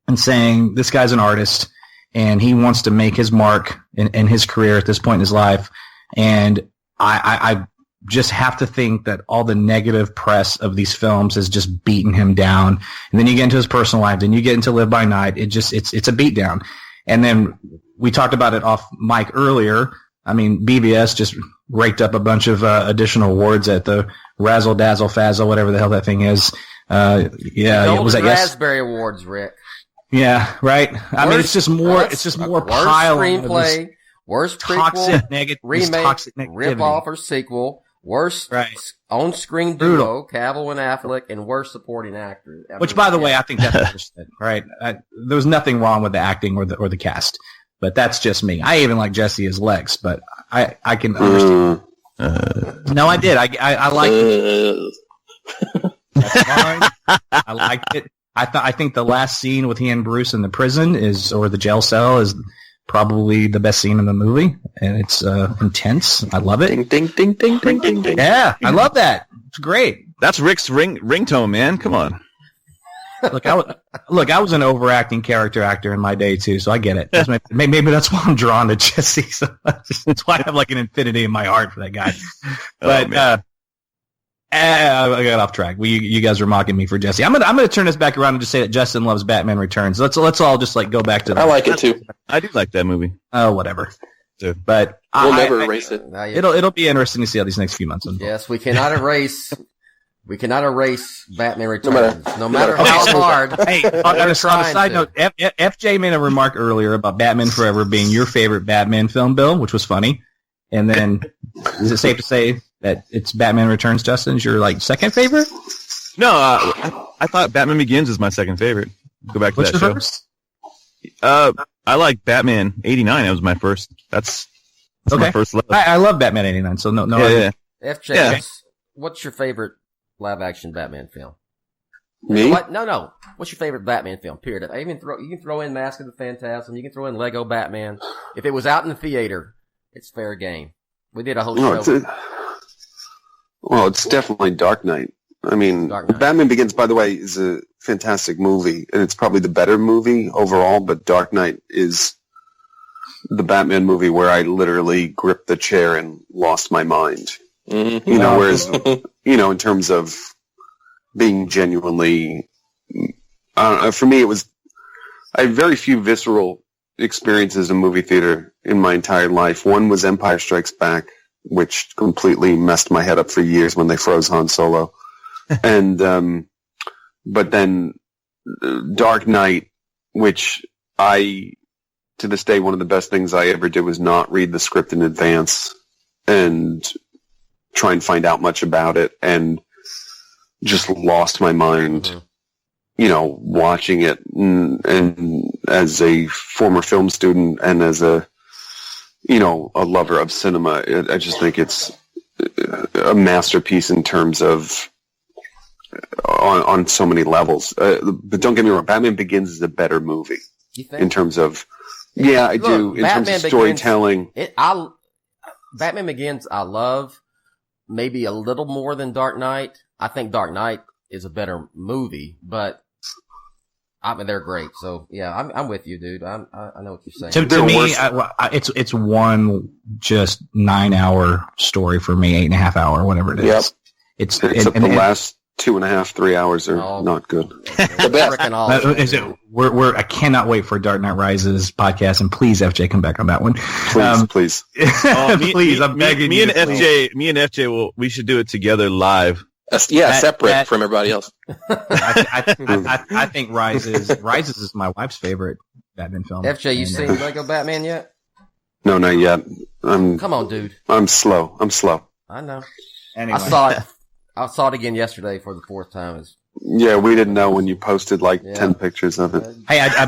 and saying this guy's an artist and he wants to make his mark in his career at this point in his life, and I just have to think that all the negative press of these films has just beaten him down. And then you get into his personal life, then you get into Live by Night. It's a beatdown. And then we talked about it off mic earlier. I mean, BBS just raked up a bunch of additional awards at the Razzle Dazzle Fazzle, whatever the hell that thing is. Was that Raspberry Awards, Rick? Yeah, right. I mean, it's just more. It's just more piling. Worst screenplay, worst prequel, remake, rip-off or sequel. Worst on-screen duo, Cavill and Affleck, and worst supporting actor. Which, by the way, I think that's understood, right? There was nothing wrong with the acting or the cast, but that's just me. I even like Jesse as Lex, but I can understand. No, I did. I liked it. That's fine. I liked it. I think the last scene with he and Bruce in the prison or the jail cell is probably the best scene in the movie, and it's intense. I love it. Ding, ding, ding, ding, ding, ding, ding. Yeah, I love that. It's great. That's Rick's ringtone, man. Come on. Look, I was an overacting character actor in my day too, so I get it. Maybe that's why I'm drawn to Jesse. So that's why I have like an infinity in my heart for that guy. But I got off track. You guys were mocking me for Jesse. I'm gonna turn this back around and just say that Justin loves Batman Returns. Let's all just like go back to that. I like it too. I do like that movie. Oh, whatever. Dude. But we'll never erase it. It'll be interesting to see how these next few months unfold. Yes, we cannot erase Batman Returns. No matter how hard. Hey, on a side note, FJ made a remark earlier about Batman Forever being your favorite Batman film, Bill, which was funny. And then, is it safe to say that it's Batman Returns, Justin, is your like second favorite? No, I thought Batman Begins is my second favorite. Go back to What's that your show. first? I like Batman '89. That was my first. That's my first love. I love Batman '89. So no. FJ, what's your favorite live action Batman film? Me? What? No. What's your favorite Batman film? Period. You can throw in Mask of the Phantasm. You can throw in Lego Batman. If it was out in the theater, it's fair game. We did a whole show. It's definitely Dark Knight. I mean, Batman Begins, by the way, is a fantastic movie, and it's probably the better movie overall, but Dark Knight is the Batman movie where I literally gripped the chair and lost my mind. Mm-hmm. Whereas, in terms of being genuinely, I don't know, for me I had very few visceral experiences in movie theater in my entire life. One was Empire Strikes Back, which completely messed my head up for years when they froze Han Solo. And, but then Dark Knight, which to this day, one of the best things I ever did was not read the script in advance and try and find out much about it, and just lost my mind, watching it. And as a former film student and as a lover of cinema, I just think it's a masterpiece in terms of on so many levels. But don't get me wrong, Batman Begins is a better movie in terms of, I do. In terms of storytelling. Batman Begins, I love maybe a little more than Dark Knight. I think Dark Knight is a better movie, but they're great. So yeah, I'm with you, dude. I know what you're saying. To me, it's one just 9-hour story for me, 8.5 hour, whatever it is. Yep. Except the last 2.5, 3 hours are not good. The best. I cannot wait for Dark Knight Rises podcast, and please, FJ, come back on that one. Please. Please, I'm begging you. Me and FJ, we should do it together live. Separate from everybody else. I think Rises is my wife's favorite Batman film. FJ, you seen Lego Batman yet? No, not yet. Come on, dude. I'm slow. I know. Anyway. I saw it again yesterday for the 4th time. Yeah, we didn't know when you posted 10 pictures of it. Hey, I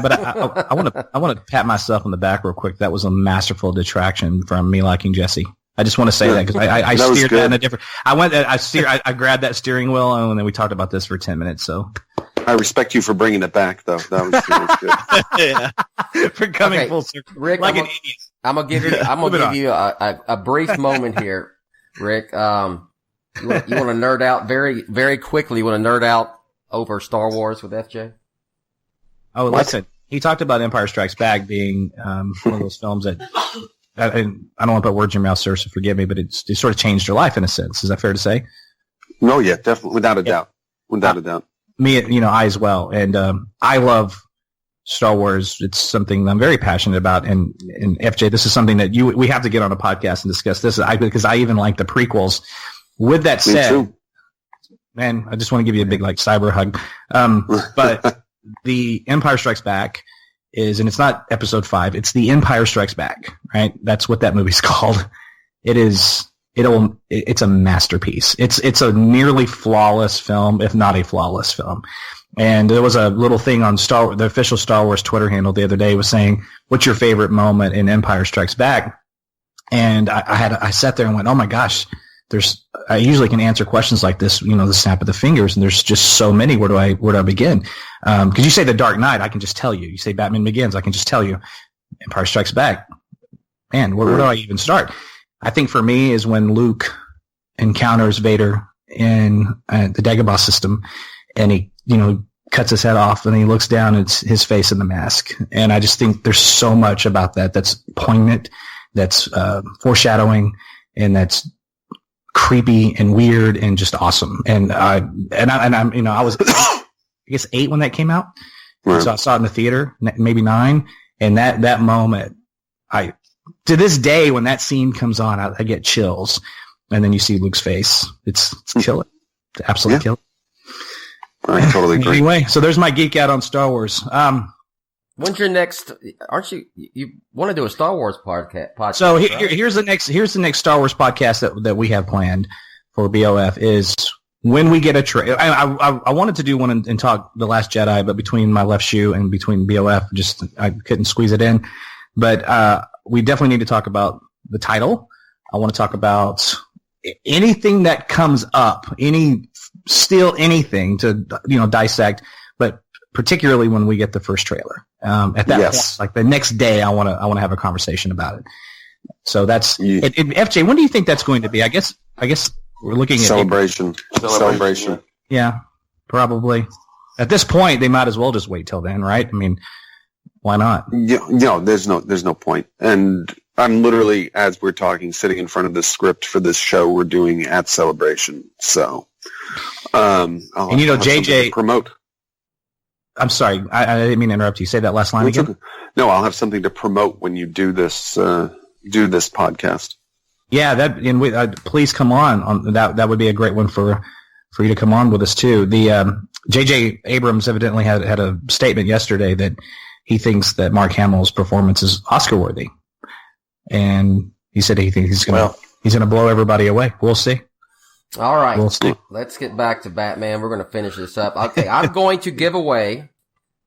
want to pat myself on the back real quick. That was a masterful detraction from me liking Jesse. I just want to say that because I steered that in a different. I grabbed that steering wheel, and then we talked about this for 10 minutes. So I respect you for bringing it back, though. That was good. For coming full circle, Rick. Like an idiot. I'm gonna give you a brief moment here, Rick. You want to nerd out very, very quickly. You want to nerd out over Star Wars with FJ? Oh, listen. He talked about Empire Strikes Back being one of those films that I don't want to put words in your mouth, sir, so forgive me, but it sort of changed your life in a sense. Is that fair to say? No, yeah, definitely, without a doubt. Without a doubt. Me, I as well, and I love Star Wars. It's something I'm very passionate about, and FJ, this is something that we have to get on a podcast and discuss this. Because I even like the prequels. With that said, man, I just want to give you a big cyber hug. But the Empire Strikes Back and it's not Episode 5. It's The Empire Strikes Back, right? That's what that movie's called. It's a masterpiece. It's a nearly flawless film, if not a flawless film. And there was a little thing on the official Star Wars Twitter handle the other day was saying, "What's your favorite moment in Empire Strikes Back?" And I sat there and went, "Oh my gosh." I usually can answer questions like this, the snap of the fingers, and there's just so many. Where do I begin? Because you say The Dark Knight, I can just tell you. You say Batman Begins, I can just tell you. Empire Strikes Back, man, where do I even start? I think for me is when Luke encounters Vader in the Dagobah system, and he, cuts his head off, and he looks down, and it's his face in the mask. And I just think there's so much about that that's poignant, that's foreshadowing, and that's creepy and weird and just awesome. And I was I guess 8 when that came out. Right. So I saw it in the theater, maybe 9. And that moment, to this day, when that scene comes on, I get chills. And then you see Luke's face. It's killer. It's absolutely killer. I totally agree. Anyway, so there's my geek out on Star Wars. When's your next? Aren't you want to do a Star Wars podcast? So here's the next Star Wars podcast that we have planned for BOF is when we get a trailer. I wanted to do one and talk The Last Jedi, but between my left shoe and between BOF, I couldn't squeeze it in. But we definitely need to talk about the title. I want to talk about anything that comes up, any steal anything to, dissect, but particularly when we get the first trailer. At that point, like the next day, I want to have a conversation about it. So that's FJ. When do you think that's going to be? I guess we're looking at celebration. Yeah, probably. At this point, they might as well just wait till then, right? I mean, why not? Yeah, there's no point. And I'm literally, as we're talking, sitting in front of the script for this show we're doing at Celebration. So, JJ promote. I'm sorry, I didn't mean to interrupt you. Say that last line again. No, I'll have something to promote when you do this podcast. Yeah, please come on that. That would be a great one for you to come on with us too. The J.J. Abrams evidently had a statement yesterday that he thinks that Mark Hamill's performance is Oscar worthy, and he said he thinks he's going to blow everybody away. We'll see. All right, we'll see. Let's get back to Batman. We're going to finish this up. Okay, I'm going to give away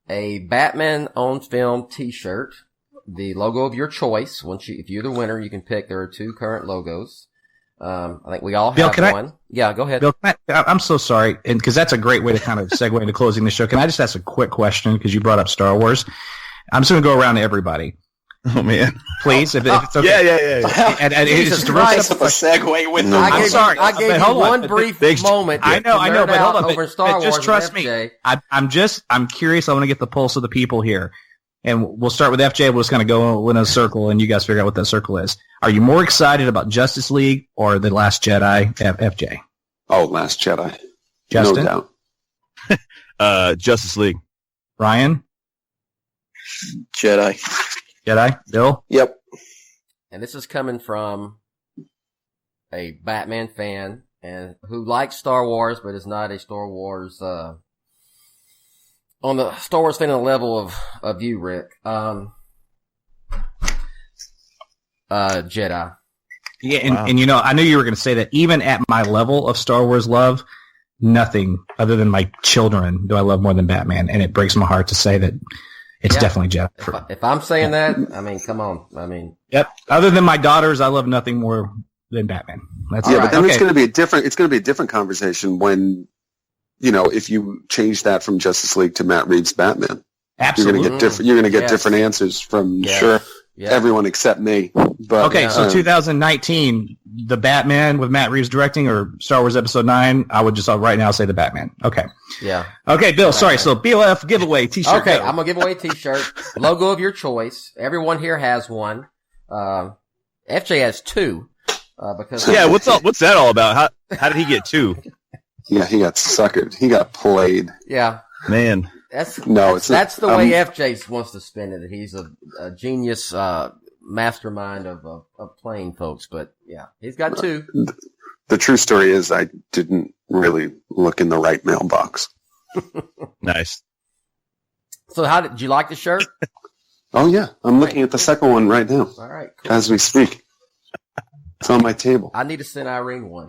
a Batman on Film T-shirt, the logo of your choice. If you're the winner, you can pick. There are 2 current logos. I think we all have one. Yeah, go ahead. Bill, I'm so sorry, and because that's a great way to kind of segue into closing the show. Can I just ask a quick question because you brought up Star Wars? I'm just going to go around to everybody. Oh man, please, if it's okay. Yeah. And it's just a segue with them. I'm sorry. I gave you one brief moment. I know, but hold on. Over in Star Wars, just trust me. I'm curious. I want to get the pulse of the people here. And we'll start with FJ. We'll just kind of go in a circle, and you guys figure out what that circle is. Are you more excited about Justice League or The Last Jedi, FJ? Oh, Last Jedi. Justin? No doubt. Justice League. Ryan? Jedi. Bill? Yep. And this is coming from a Batman fan and who likes Star Wars, but is not a Star Wars, on the Star Wars fan level of you, Rick. Jedi. Yeah, and I knew you were going to say that even at my level of Star Wars love, nothing other than my children do I love more than Batman, and it breaks my heart to say that it's definitely Jedi. If I'm saying that, I mean, come on. I mean, yep. Other than my daughters, I love nothing more than Batman. That's but then it's going to be a different conversation when, if you change that from Justice League to Matt Reeves' Batman. Absolutely. You're going to get different answers from everyone except me. But, so 2019, the Batman with Matt Reeves directing or Star Wars Episode 9, I would just right now say the Batman. Okay. Yeah. Okay, Bill, sorry. So BOF giveaway T-shirt. Okay, I'm going to give away a T-shirt. Logo of your choice. Everyone here has one. FJ has 2. Because what's that all about? How did he get 2? Yeah, he got suckered. He got played. Yeah. Man. That's the way FJ wants to spin it. He's a genius mastermind of playing folks. But yeah, he's got 2. The true story is I didn't really look in the right mailbox. Nice. So did you like the shirt? Oh yeah, I'm looking at the second one right now. All right, cool. As we speak. It's on my table. I need to send Irene one.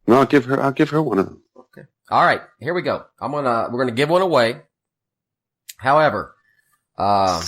No, I'll give her one of them. Okay. All right, here we go. We're gonna give one away. However, I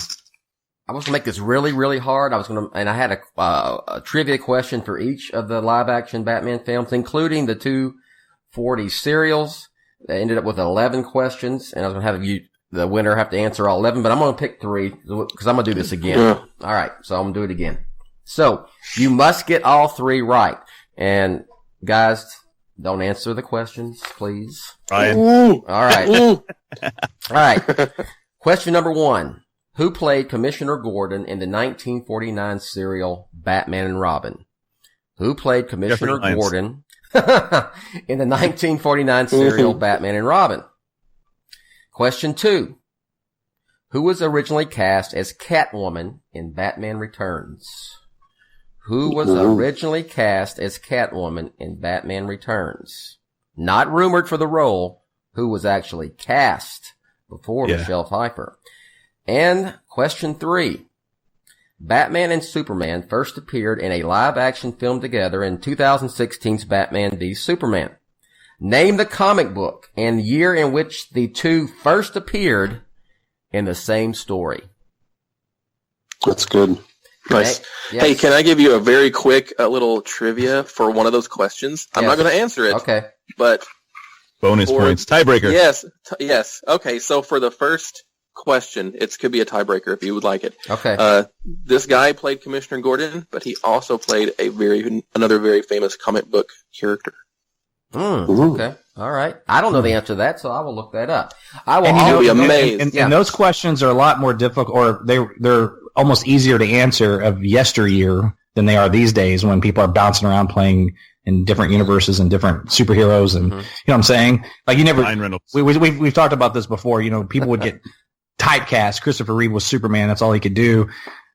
was gonna make this really, really hard. I had a trivia question for each of the live action Batman films, including the 240 serials. They ended up with 11 questions, and I was gonna have the winner, have to answer all 11, but I'm gonna pick 3 because I'm gonna do this again. Yeah. All right, so I'm gonna do it again. So you must get all 3 right, and guys, don't answer the questions, please. Ryan. All right. All right. Question number 1. Who played Commissioner Gordon in the 1949 serial Batman and Robin? Who played Commissioner Gordon in the 1949 serial Batman and Robin? Question 2. Who was originally cast as Catwoman in Batman Returns? Who was originally cast as Catwoman in Batman Returns? Not rumored for the role, who was actually cast before Michelle Pfeiffer. And question 3. Batman and Superman first appeared in a live-action film together in 2016's Batman v Superman. Name the comic book and year in which the 2 first appeared in the same story. That's good. Nice. Yes. Hey, can I give you a very quick little trivia for one of those questions? I'm not going to answer it. Okay. But Bonus points. Tiebreaker. Yes. Yes. Okay. So for the first question, it could be a tiebreaker if you would like it. Okay. This guy played Commissioner Gordon, but he also played another very famous comic book character. Okay. All right. I don't know the answer to that, so I will look that up. I will. And You'll be amazed. And those questions are a lot more difficult, or they're almost easier to answer of yesteryear than they are these days when people are bouncing around playing in different universes and different superheroes, and you know what I'm saying? Like you never. We've talked about this before. You know, people would get typecast. Christopher Reeve was Superman. That's all he could do.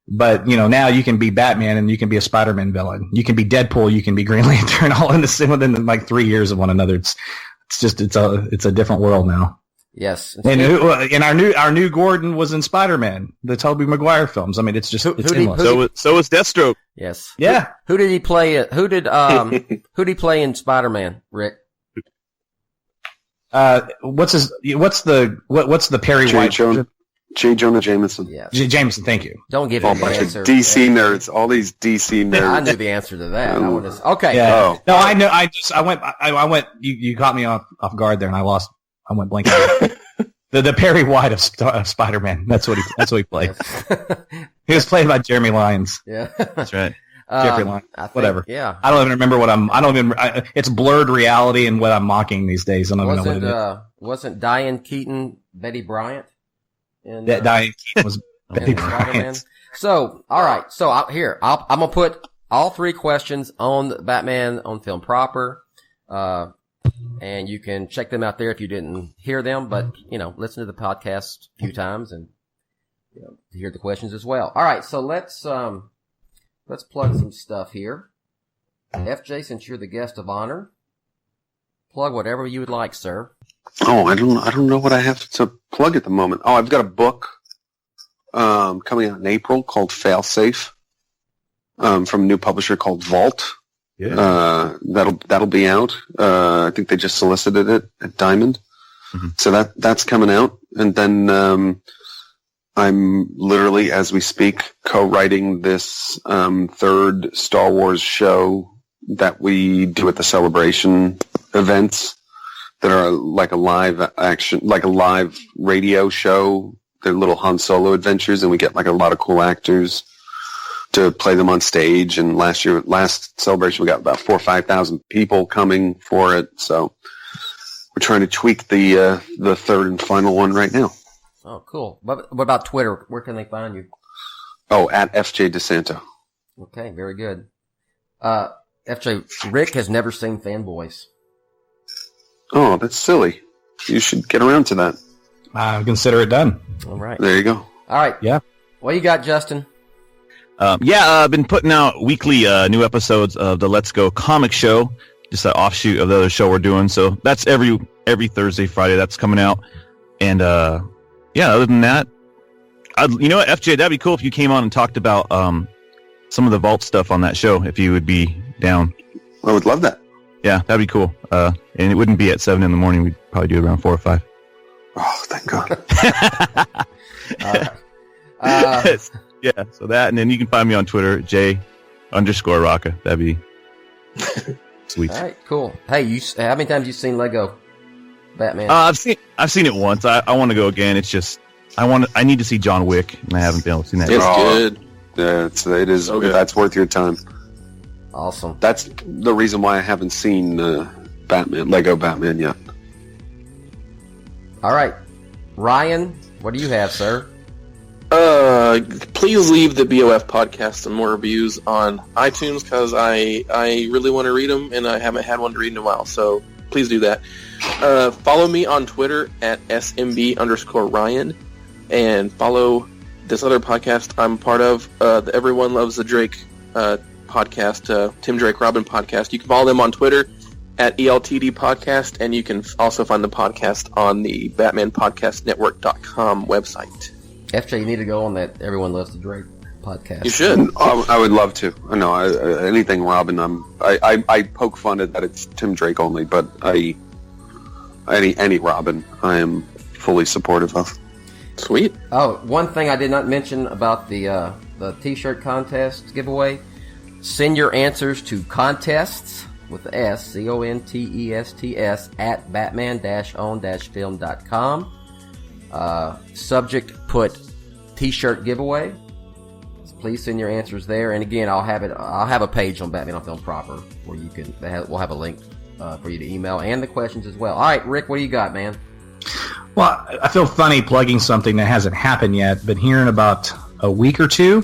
But, you know, now you can be Batman and you can be a Spider-Man villain. You can be Deadpool. You can be Green Lantern, all within like 3 years of one another. It's a different world now. Yes. And our new Gordon was in Spider-Man, the Tobey Maguire films. I mean, it's just, it's endless. So is Deathstroke. Yes. Yeah. Who did he play? Who did he play in Spider-Man, Rick? What's the Perry White? J. Jonah Jameson. Yeah. Jameson, thank you. Don't give him the bunch answer. Of DC nerds. All these DC nerds. I knew the answer to that. Okay. Yeah. No, I know. I went. You caught me off guard there, and I went blank. the Perry White of Spider-Man. That's what he played. He was played by Jeremy Lyons. Yeah, that's right. Jeffrey Lyons. Whatever. Yeah. I don't even remember what it's blurred reality and what I'm mocking these days. I don't even know what it is. Wasn't Diane Keaton Betty Bryant? Diane Keaton was Betty Bryant. So, all right. So I'm going to put all three questions on Batman on Film Proper. And you can check them out there if you didn't hear them, but, you know, listen to the podcast a few times and, you know, hear the questions as well. All right. So let's plug some stuff here. FJ, since you're the guest of honor, plug whatever you would like, sir. Oh, I don't know what I have to plug at the moment. Oh, I've got a book coming out in April called Failsafe from a new publisher called Vault. Yeah. That'll be out. I think they just solicited it at Diamond. Mm-hmm. So that's coming out. And then I'm literally, as we speak, co-writing this third Star Wars show that we do at the Celebration events that are like a live action, like a live radio show. They're little Han Solo adventures, and we get like a lot of cool actors to play them on stage. And last Celebration, we got about 4,000 or 5,000 people coming for it. So we're trying to tweak the third and final one right now. Oh, cool. What about Twitter? Where can they find you? Oh, at FJ DeSanto. Okay, very good. FJ, Rick has never seen Fanboys. Oh, that's silly. You should get around to that. I consider it done. All right. There you go. All right. Yeah. What you got, Justin? I've been putting out weekly new episodes of the Let's Go comic show, just an offshoot of the other show we're doing. So that's every Thursday, Friday that's coming out. And other than that, you know what, FJ, that'd be cool if you came on and talked about some of the Vault stuff on that show, if you would be down. I would love that. Yeah, that'd be cool. And it wouldn't be at 7 in the morning. We'd probably do it around 4 or 5. Oh, thank God. Yeah, so that, and then you can find me on Twitter, J_Rocka. That'd be sweet. All right, cool. Hey, how many times have you seen Lego Batman? I've seen it once. I want to go again. It's just I need to see John Wick, and I haven't been able to see that. It's good. Yeah, it is. Okay. That's worth your time. Awesome. That's the reason why I haven't seen Lego Batman yet. All right, Ryan, what do you have, sir? Please leave the BOF podcast some more reviews on iTunes, because I really want to read them, and I haven't had one to read in a while, so please do that. Follow me on Twitter at SMB_Ryan, and follow this other podcast I'm part of, the Everyone Loves the Drake podcast, Tim Drake Robin podcast. You can follow them on Twitter at ELTD podcast, and you can also find the podcast on the BatmanPodcastNetwork.com website. FJ, you need to go on that Everyone Loves the Drake podcast. You should. I would love to. No, anything Robin. I poke fun at that it's Tim Drake only, but any Robin, I am fully supportive of. Sweet. Oh, one thing I did not mention about the T-shirt contest giveaway: send your answers to contests with the S, CONTESTS, at batman-on-film.com. Subject put T-shirt giveaway. Please send your answers there. And again, I'll have a page on Batman on Film proper where you can, we'll have a link for you to email and the questions as well. All right, Rick, what do you got, man? Well, I feel funny plugging something that hasn't happened yet, but here in about a week or two,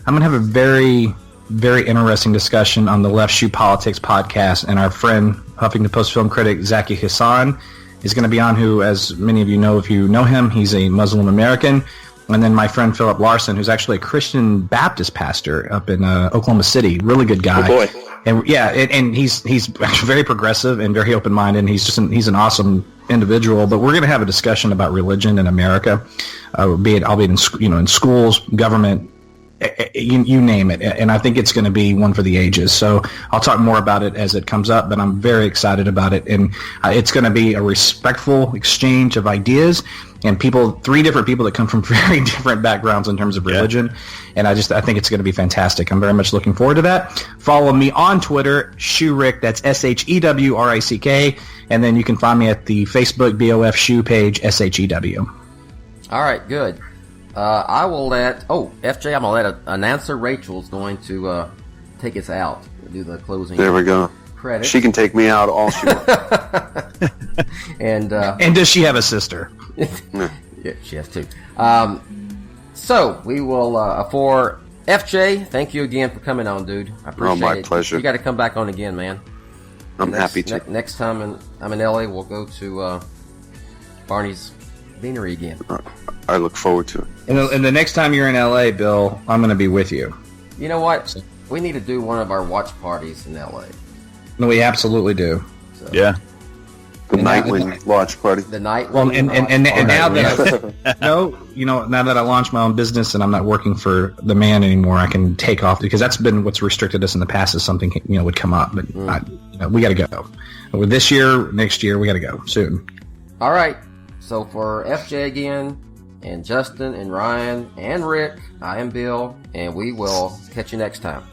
I'm going to have a very, very interesting discussion on the Left Shoe Politics podcast, and our friend, Huffington Post film critic Zaki Hassan, is going to be on, who, as many of you know, if you know him, he's a Muslim American. And then my friend Philip Larson, who's actually a Christian Baptist pastor up in Oklahoma City. Really good guy. Oh boy. And yeah, and he's very progressive and very open-minded. And he's an awesome individual. But we're going to have a discussion about religion in America, albeit in schools, government, you name it. And I think it's going to be one for the ages. So I'll talk more about it as it comes up, but I'm very excited about it. And it's going to be a respectful exchange of ideas and three different people that come from very different backgrounds in terms of religion. And I think it's going to be fantastic. I'm very much looking forward to that. Follow me on Twitter, Shoerick, that's SHEWRICK. And then you can find me at the Facebook BOF Shoe page, SHEW. All right, good. I will FJ, I'm going to let announcer Rachel's going to take us out, do the closing. There we go. Credits. She can take me out all she wants. And does she have a sister? Yeah, she has two. So we will, for FJ, thank you again for coming on, dude. I appreciate it. My pleasure. You got to come back on again, man. I'm happy to. Next time I'm in LA, we'll go to Barney's Beanery again. I look forward to it. And the next time you're in LA, Bill, I'm going to be with you. You know what? We need to do one of our watch parties in LA. No, we absolutely do. So. Yeah. The Nightwing watch party. The Nightwing. Well, and now that now that I launched my own business and I'm not working for the man anymore, I can take off, because that's been what's restricted us in the past, is something would come up. But we got to go. With this year, next year, we got to go soon. All right. So for FJ again, and Justin and Ryan and Rick, I am Bill, and we will catch you next time.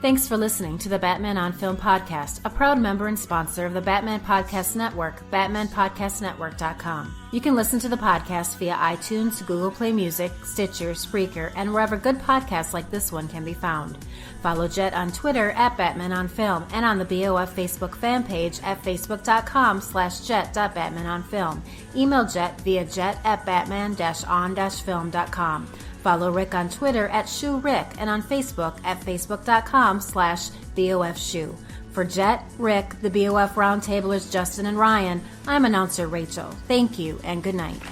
Thanks for listening to the Batman on Film podcast, a proud member and sponsor of the Batman Podcast Network, batmanpodcastnetwork.com. You can listen to the podcast via iTunes, Google Play Music, Stitcher, Spreaker, and wherever good podcasts like this one can be found. Follow Jett on Twitter at Batman on Film and on the BOF Facebook fan page at facebook.com/Jett.BatmanOnFilm. Email Jett via Jett@batman-on-film.com. Follow Rick on Twitter at ShoeRick and on Facebook at facebook.com/BOFShoe. For Jett, Rick, the BOF Roundtablers, Justin, and Ryan, I'm announcer Rachel. Thank you and good night.